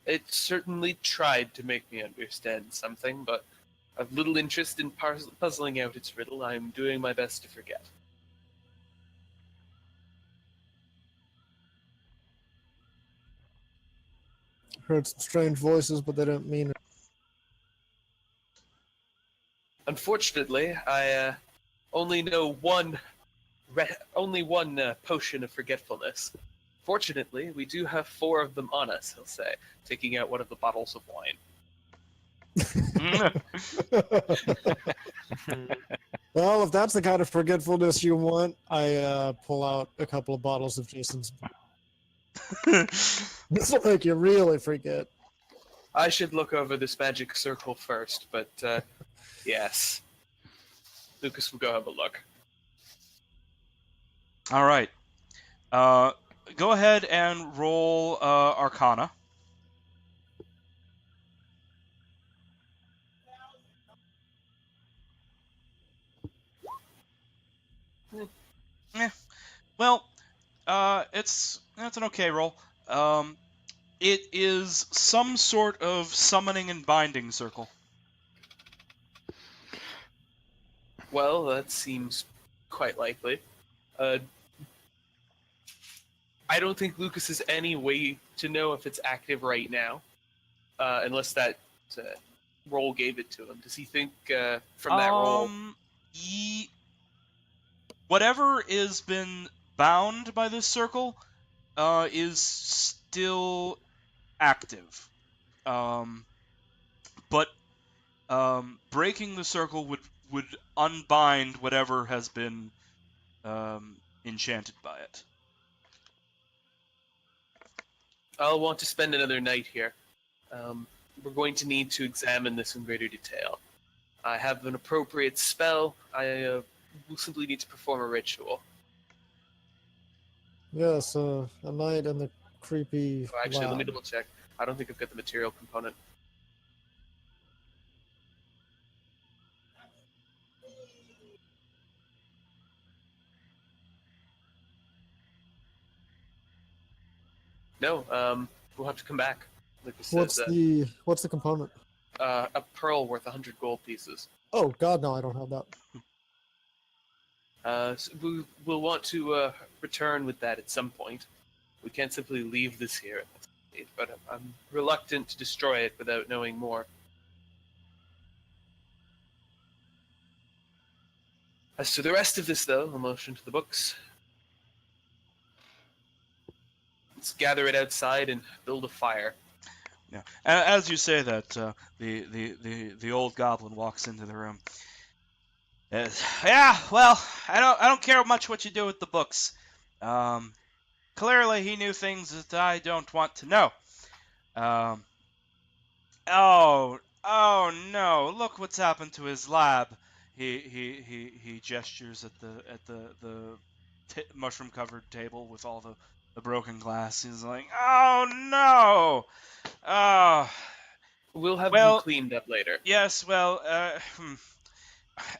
It certainly tried to make me understand something, but I've little interest in puzzling out its riddle. I'm doing my best to forget. Heard some strange voices, but they didn't mean it. Unfortunately, I only know one potion of forgetfulness. Fortunately, we do have 4 of them on us, he'll say, taking out one of the bottles of wine. Well, if that's the kind of forgetfulness you want, I pull out a couple of bottles of Jason's. This will make you really forget. I should look over this magic circle first, but yes. Lucas will go have a look. All right. Go ahead and roll Arcana. Well, it's an okay roll. It is some sort of summoning and binding circle. Well, that seems quite likely. I don't think Lucas has any way to know if it's active right now, unless that roll gave it to him. Does he think from that roll? Whatever is been bound by this circle is still active. But breaking the circle would unbind whatever has been enchanted by it. I'll want to spend another night here. We're going to need to examine this in greater detail. I have an appropriate spell. I will simply need to perform a ritual. Yes, a night in the creepy. Oh, actually, let me lab. double check. I don't think I've got the material component. No, we'll have to come back. Lucas What's says the component? a pearl worth 100 gold pieces. Oh God, no, I don't have that. So we'll want to return with that at some point. We can't simply leave this here at this stage, but I'm reluctant to destroy it without knowing more. As to the rest of this, though, a motion to the books. Let's gather it outside and build a fire. Yeah. As you say that, the old goblin walks into the room. Yeah, well, I don't care much what you do with the books. Clearly he knew things that I don't want to know. Oh no! Look what's happened to his lab. He gestures at the mushroom covered table with all the broken glass. He's like, oh no! Oh. We'll have them cleaned up later. Yes, well,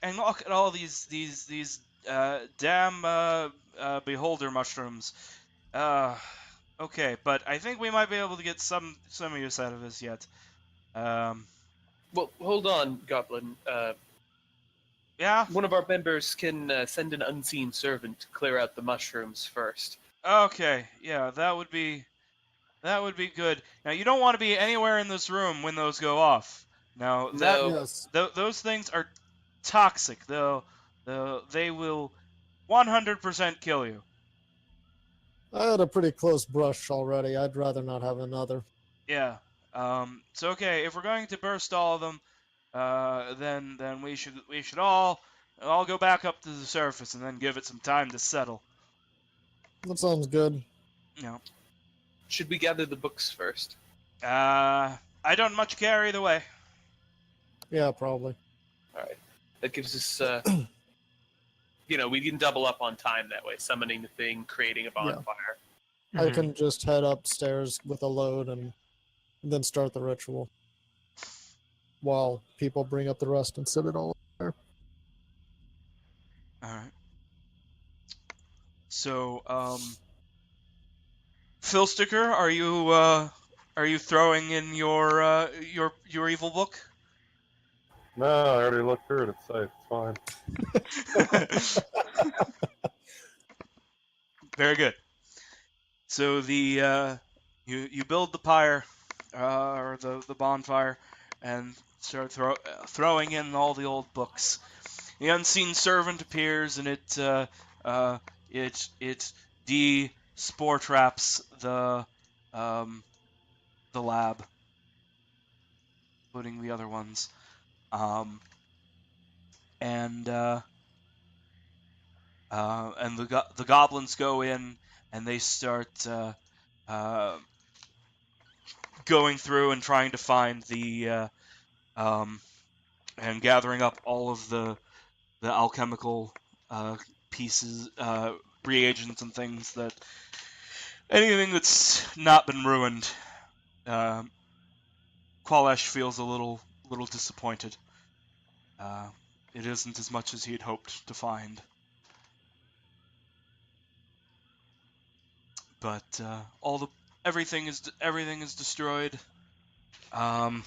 and look at all these damn beholder mushrooms. Okay, but I think we might be able to get some use out of this yet. Well, hold on, Goblin. Yeah? One of our members can send an unseen servant to clear out the mushrooms first. Okay, yeah, that would be good. Now, you don't want to be anywhere in this room when those go off. Now, Yes. those things are toxic. They will 100% kill you. I had a pretty close brush already. I'd rather not have another. Yeah. So okay, if we're going to burst all of them, then we should all go back up to the surface and then give it some time to settle. That sounds good. You know. Should we gather the books first? I don't much care either way. Yeah, probably. All right. That gives us, we can double up on time that way. Summoning the thing, creating a bonfire. I can just head upstairs with a load and then start the ritual. While people bring up the rest and set it all there. All right. So, Philsticker, are you throwing in your evil book? No, I already looked through it. It's safe. It's fine. Very good. So you build the pyre, or the bonfire, and start throwing in all the old books. The unseen servant appears, and it spore traps the lab, including the other ones, and the goblins go in and they start going through and trying to find the and gathering up all of the alchemical pieces, reagents, and things that anything that's not been ruined. Qualesh feels a little disappointed. It isn't as much as he had hoped to find. But everything is destroyed. Or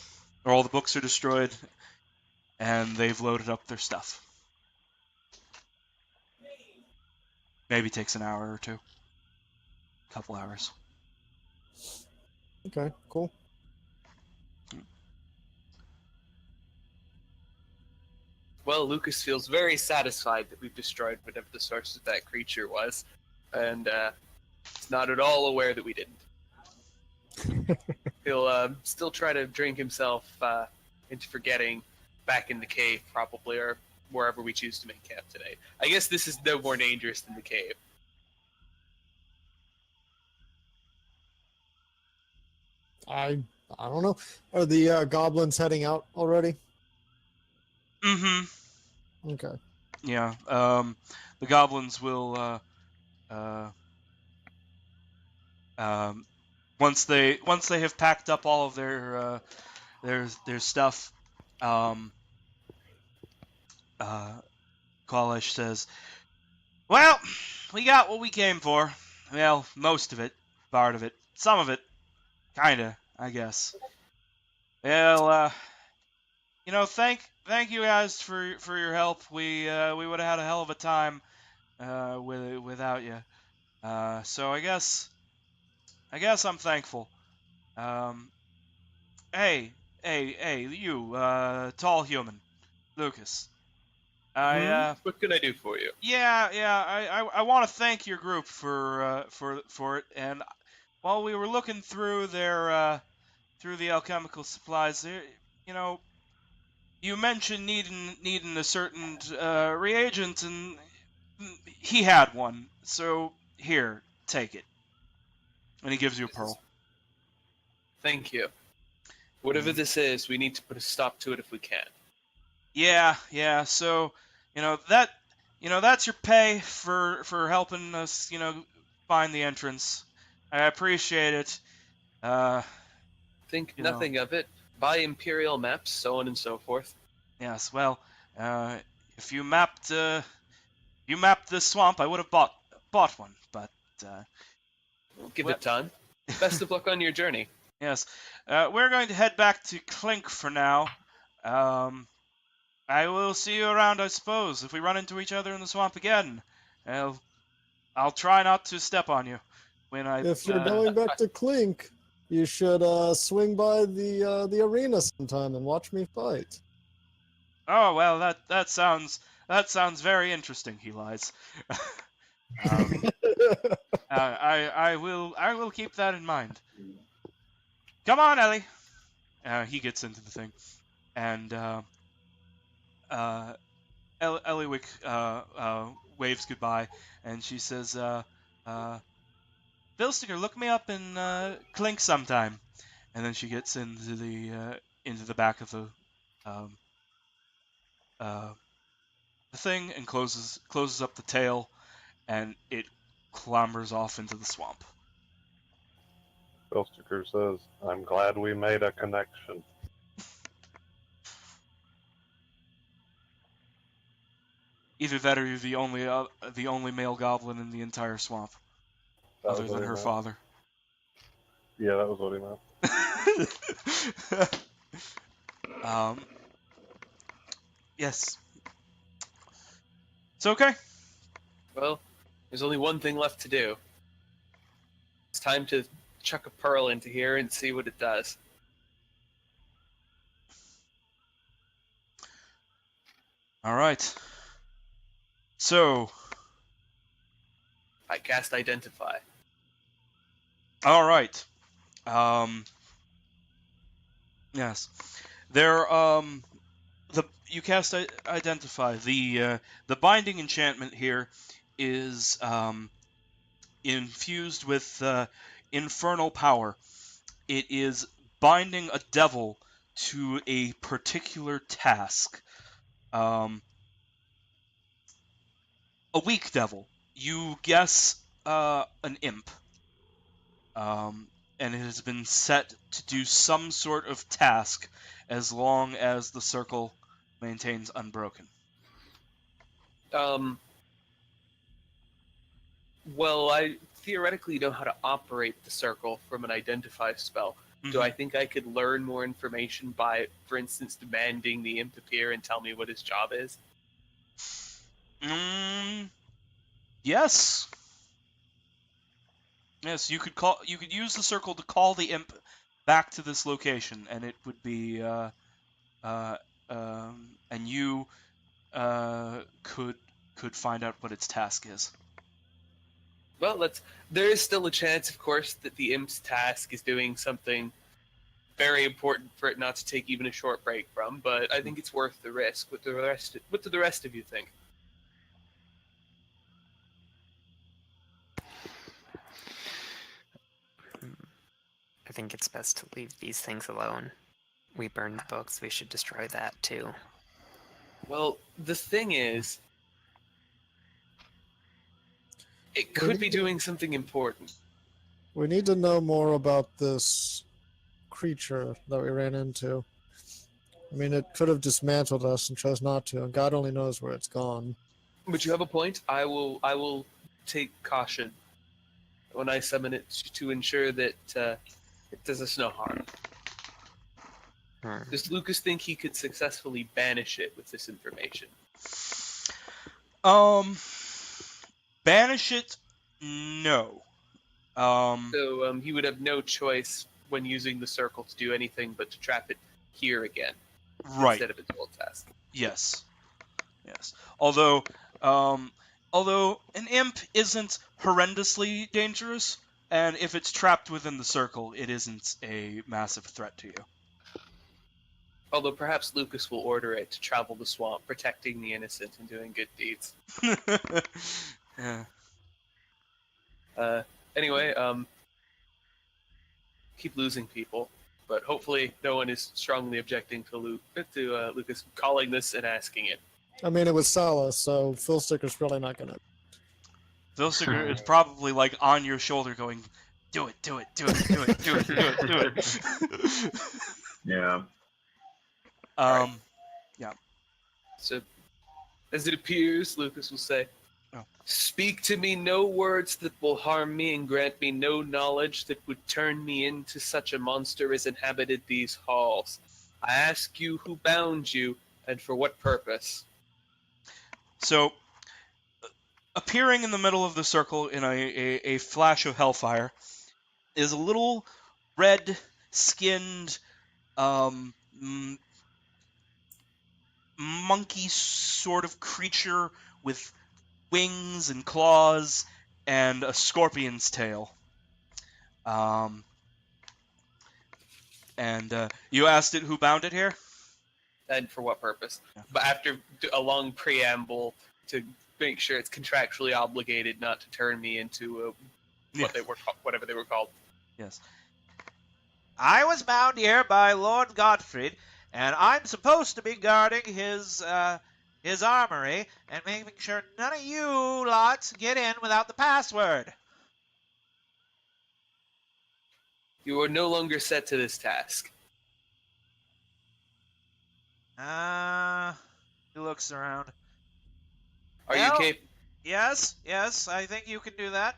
all the books are destroyed, and they've loaded up their stuff. Maybe takes an hour or two. Couple hours. Okay, cool. Well, Lucas feels very satisfied that we've destroyed whatever the source of that creature was, and is not at all aware that we didn't. He'll still try to drink himself into forgetting back in the cave, probably, or wherever we choose to make camp today. I guess this is no more dangerous than the cave. I don't know. Are the goblins heading out already? Mm-hmm. Okay. Yeah. The goblins will once they have packed up all of their stuff, Qualish says, "Well, we got what we came for. Well, most of it, part of it, some of it, kinda, I guess. Well, thank you guys for your help. We would have had a hell of a time without you. So I guess I'm thankful. Hey, you, tall human, Lucas. What can I do for you? I want to thank your group for it. And while we were looking through through the alchemical supplies, you mentioned needing a certain reagent, and he had one. So here, take it. And he gives you a pearl. Thank you. Whatever this is, we need to put a stop to it if we can. Yeah. So, that's your pay for helping us, find the entrance. I appreciate it. Think nothing of it. Buy Imperial maps, so on and so forth. Yes. Well, if you mapped this swamp, I would have bought one. But Give it time. Best of luck on your journey. Yes. We're going to head back to Clink for now. I will see you around, I suppose. If we run into each other in the swamp again, I'll try not to step on you. If you're going back to Clink, you should swing by the arena sometime and watch me fight. Oh well, that sounds very interesting. He lies. I will keep that in mind. Come on, Ellie. He gets into the thing, and Eliwick waves goodbye, and she says, "Philsticker, look me up in Clink sometime." And then she gets into the back of the thing and closes up the tail, and it clambers off into the swamp. Philsticker says, "I'm glad we made a connection." Either that or you're the only male goblin in the entire swamp, That other was what than he her meant. father. Yeah, that was what he meant. Yes. It's okay. Well, there's only one thing left to do. It's time to chuck a pearl into here and see what it does. All right. So, I cast Identify. all right. Yes. There. You cast Identify. The binding enchantment here is infused with infernal power. It is binding a devil to a particular task. A weak devil. You guess an imp. And it has been set to do some sort of task as long as the circle maintains unbroken. Well, I theoretically know how to operate the circle from an Identify spell. Do I think I could learn more information by, for instance, demanding the imp appear and tell me what his job is? Yes. Yes, you could use the circle to call the imp back to this location, and it would be and you could find out what its task is. Well, there is still a chance, of course, that the imp's task is doing something very important for it not to take even a short break from, but I think it's worth the risk. What do the rest of you think? I think it's best to leave these things alone. We burned the books, we should destroy that too. Well, the thing is, it could be doing something important. We need to know more about this creature that we ran into. I mean, it could have dismantled us and chose not to, and God only knows where it's gone. But you have a point. I will take caution when I summon it to ensure that it does us no harm. Does Lucas think he could successfully banish it with this information? Banish it? No. So he would have no choice when using the circle to do anything but to trap it here again, Right. instead of its old task. Yes. Yes. Although an imp isn't horrendously dangerous, and if it's trapped within the circle, it isn't a massive threat to you. Although perhaps Lucas will order it to travel the swamp, protecting the innocent and doing good deeds. Yeah. Anyway, keep losing people, but hopefully no one is strongly objecting to Lucas calling this and asking it. I mean, it was Salah, so Phil Sticker's probably not gonna. Vilsiger is probably like on your shoulder going, do it, do it, do it, do it, do it, do it, do it. Yeah. So, as it appears, Lucas will say, Oh. "Speak to me no words that will harm me, and grant me no knowledge that would turn me into such a monster as inhabited these halls. I ask you who bound you, and for what purpose." So, appearing in the middle of the circle in a flash of hellfire is a little red-skinned monkey sort of creature with wings and claws and a scorpion's tail. And you asked it who bound it here? And for what purpose? Yeah. But after a long preamble to make sure it's contractually obligated not to turn me into whatever they were called. Yes. I was bound here by Lord Gottfried, and I'm supposed to be guarding his armory and making sure none of you lots get in without the password. You are no longer set to this task. He looks around. Are you Well- capable? Yes, I think you can do that.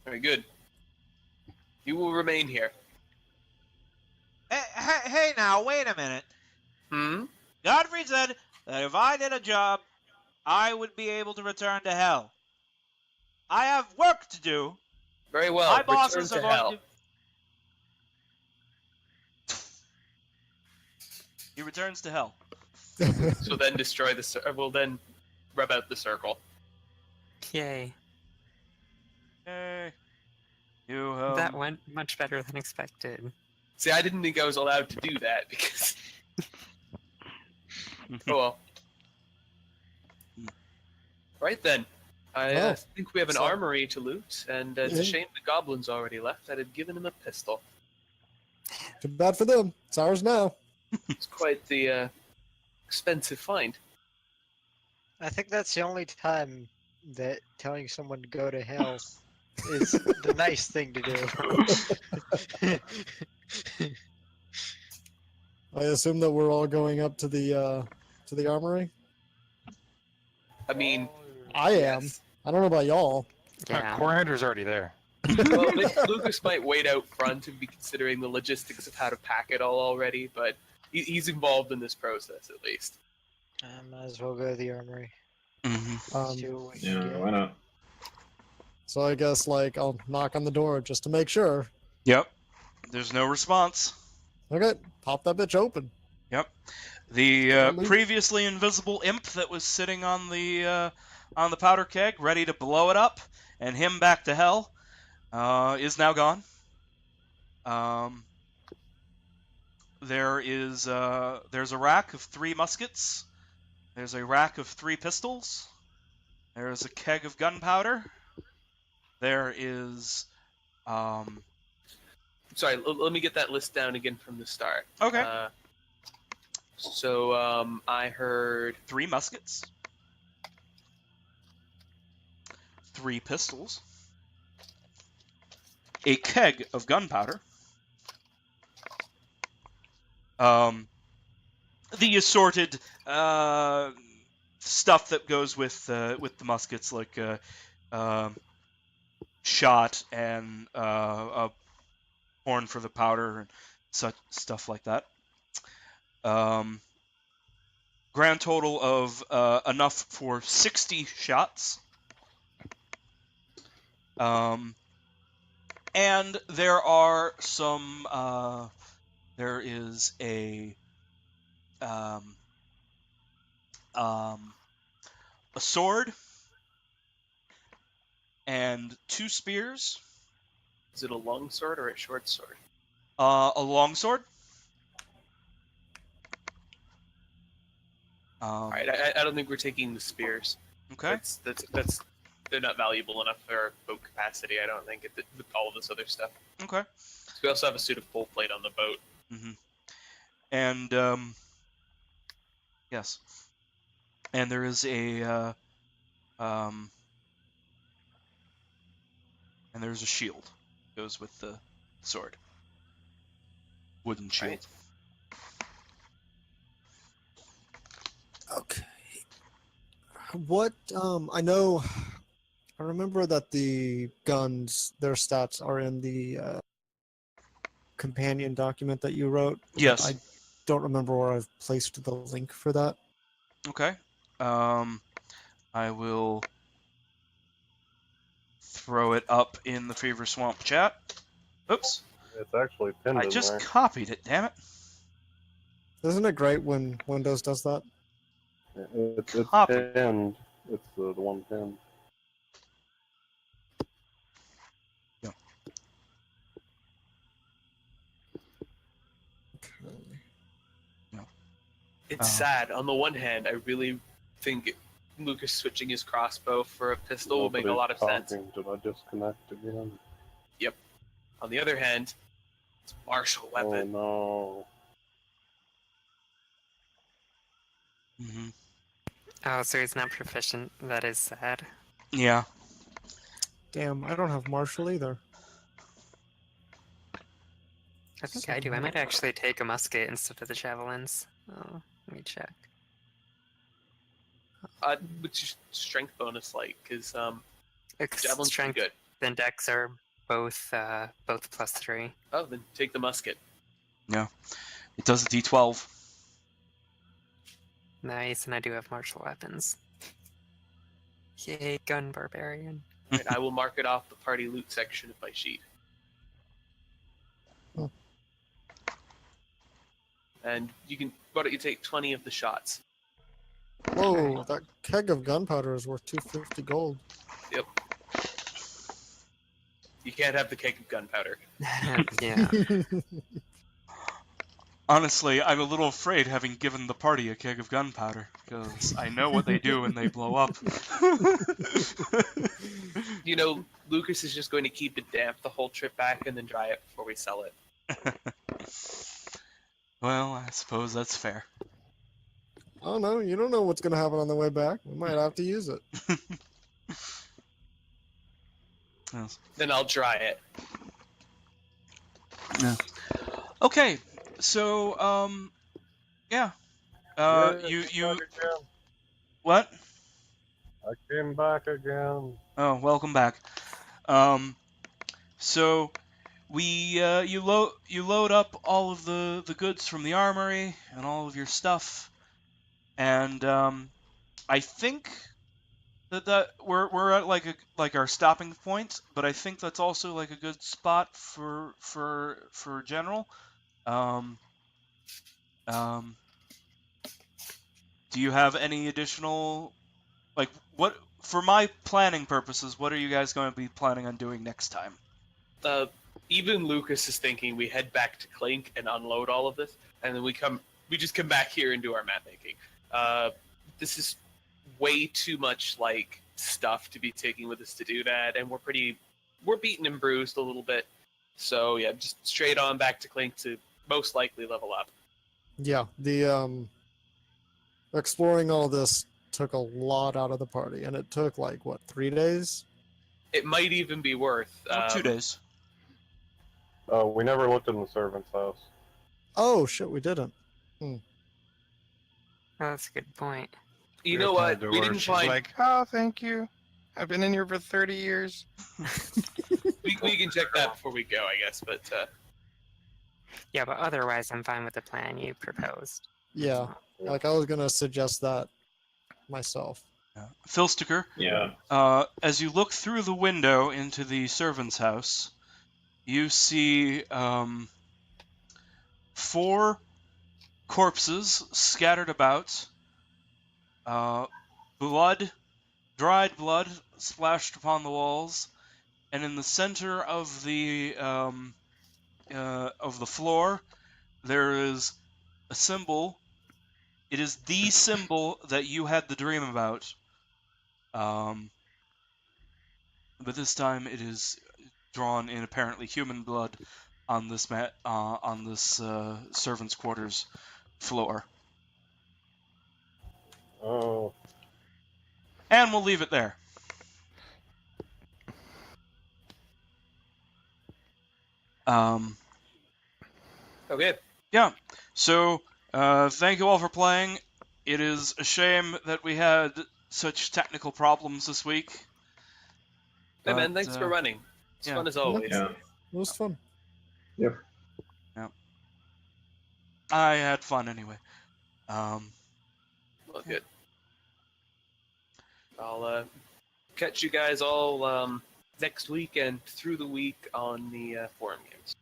Very good. You will remain here. Hey, now, wait a minute. Hmm? Godfrey said that if I did a job, I would be able to return to hell. I have work to do. Very well. My Return bosses to are going hell. He returns to hell. So then destroy the. We'll then rub out the circle. Yay. Hey. You, That went much better than expected. See, I didn't think I was allowed to do that because. Oh well. Right then. I Well, think we have an so- armory to loot, and it's a Yeah. shame the goblins already left. I'd have given him a pistol. Too bad for them. It's ours now. It's quite the expensive find. I think that's the only time that telling someone to go to hell is the nice thing to do. I assume that we're all going up to the armory. I mean, I am. yes. I don't know about y'all. Yeah. Coriander's already there. Well, Lucas might wait out front and be considering the logistics of how to pack it all already, but he's involved in this process at least. I might as well go to the armory. Um, See what we can Yeah, get. why not? so I guess like I'll knock on the door just to make sure. Yep. There's no response. Okay, pop that bitch open. Yep. The Totally. previously invisible imp that was sitting on the powder keg, ready to blow it up and him back to hell, is now gone. There's a rack of 3 muskets. There's a rack of 3 pistols. There's a keg of gunpowder. There is Sorry, let me get that list down again from the start. okay, So I heard 3 muskets, 3 pistols, a keg of gunpowder, the assorted stuff that goes with the muskets, like shot and a horn for the powder and such stuff like that. Grand total of enough for 60 shots. And there are some. There is a sword and 2 spears, is it a long sword or a short sword? a long sword. All right, I don't think we're taking the spears. Okay. That's they're not valuable enough for our boat capacity. I don't think with all of this other stuff. Okay. So we also have a suit of full plate on the boat. And yes, and there is a and there's a shield goes with the sword, wooden shield. Right. Okay. What I know I remember that the guns, their stats are in the companion document that you wrote. Yes. I don't remember where I've placed the link for that. Okay. I will throw it up in the Fever Swamp chat. Oops. It's actually pinned I in just there. copied it, damn it. Isn't it great when Windows does that? It's Copy. pinned. It's the one pinned. It's sad. On the one hand, I really think Lucas switching his crossbow for a pistol will make a lot of sense. Nobody's talking. Did I disconnect again? On the other hand, it's a martial Oh weapon. no. Hmm. Oh, so he's not proficient. That is sad. Yeah. Damn, I don't have Marshall either. I think I do. I might actually take a musket instead of the javelins. Oh, let me check. What's your strength bonus like? Because It's javelin's pretty strength good. and dex are both +3. Oh, then take the musket. It does a D12. Nice, and I do have martial weapons. Yay, gun barbarian. Right, I will mark it off the party loot section of my sheet. Oh. And why don't you take 20 of the shots? Whoa, that keg of gunpowder is worth 250 gold. Yep. You can't have the keg of gunpowder. Yeah. Honestly, I'm a little afraid having given the party a keg of gunpowder, because I know what they do when they blow up. You know, Lucas is just going to keep it damp the whole trip back and then dry it before we sell it. Well, I suppose that's fair. I don't know. You don't know what's going to happen on the way back. We might have to use it. Yes. Then I'll dry it. Okay, so yeah. You what? I came back again. Oh, welcome back. So you load up all of the goods from the armory and all of your stuff, and I think that we're at like our stopping point, but I think that's also like a good spot for general. Do you have any additional, like, what, for my planning purposes, what are you guys going to be planning on doing next time? Even Lucas is thinking we head back to Clink and unload all of this, and then we just come back here and do our map making. This is way too much like stuff to be taking with us to do that, and we're beaten and bruised a little bit. So yeah, just straight on back to Clink to most likely level up. Yeah, the exploring all this took a lot out of the party, and it took like what, 3 days? It might even be worth 2 days. We never looked in the servant's house. Oh shit, we didn't. Oh, that's a good point. You know what? Door, We didn't she's find. like, oh, thank you. I've been in here for 30 years. We can check that before we go, I guess. But Yeah, but otherwise, I'm fine with the plan you proposed. Yeah, like I was gonna suggest that myself. Filsticker, Yeah. as you look through the window into the servant's house, you see 4 corpses scattered about, dried blood splashed upon the walls, and in the center of the floor there is a symbol. It is the symbol that you had the dream about, but this time it is drawn in apparently human blood on this servants' quarters floor. Oh, And we'll leave it there. okay. Yeah. So, thank you all for playing. It is a shame that we had such technical problems this week. Hey man, But, thanks for running. It's yeah. fun as always. Yeah. It was fun. I had fun anyway. Well, good. I'll catch you guys all next week and through the week on the forum games.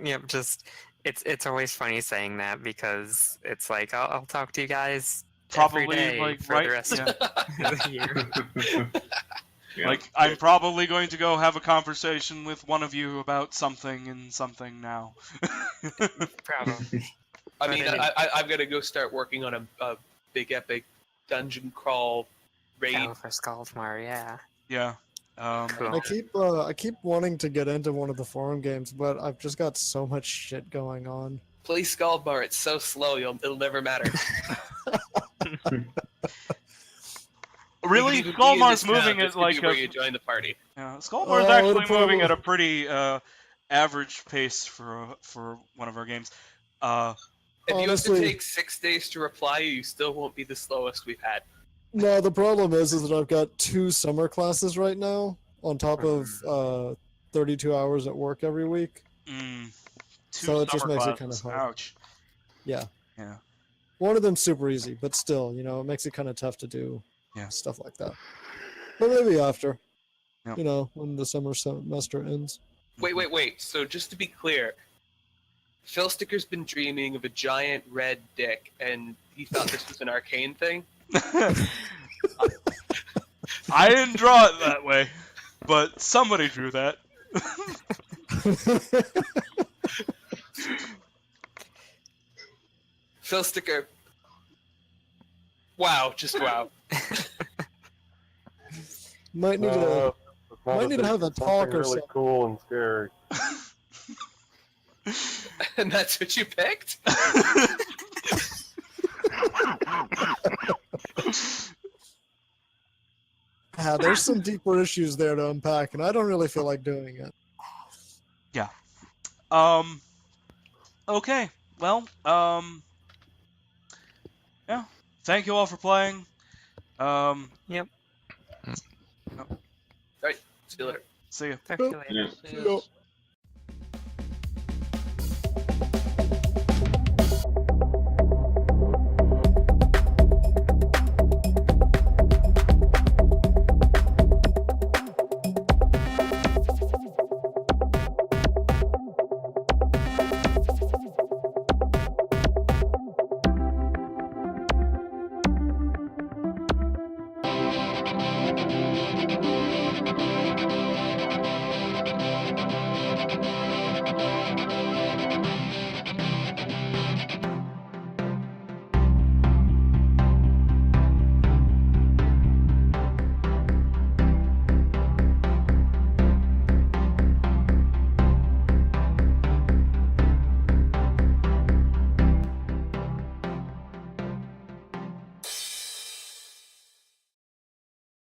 Yep, just it's always funny saying that because it's like I'll talk to you guys every Probably, day like, for right- the rest yeah. of the year. Yeah. Like, I'm probably going to go have a conversation with one of you about something and something now. Probably. I But mean, anyway. I've got to go start working on a big epic dungeon crawl raid. Oh, for Skullmar, yeah. Yeah. Cool. I keep wanting to get into one of the forum games, but I've just got so much shit going on. Play Skullbar. It's so slow. It'll never matter. Really, You can even be in Skullmar's this town moving just at to like be where a... you join the party. Yeah, Skullmar's Oh, what a actually moving problem. at a pretty average pace for one of our games. If you have Honestly- to take 6 days to reply, you still won't be the slowest we've had. No, the problem is that I've got 2 summer classes right now on top of 32 hours at work every week. Two So it just summer makes it classes. kinda hard. Ouch. Yeah. Yeah. One of them's super easy, but still, it makes it kind of tough to do Yeah. stuff like that. But maybe after, Yeah. when the summer semester ends. Wait. So just to be clear, Phil Sticker's been dreaming of a giant red dick, and he thought this was an arcane thing. I didn't draw it that way, but somebody drew that. Phil Sticker. Wow, just wow. Might need to. Might need to have a talk or really something. cool and scary. And that's what you picked? There's some deeper issues there to unpack, and I don't really feel like doing it. Yeah. Okay. Well, yeah. Thank you all for playing. Yep. Alright, see you later. See ya. Talk to you later. Yeah. Yep.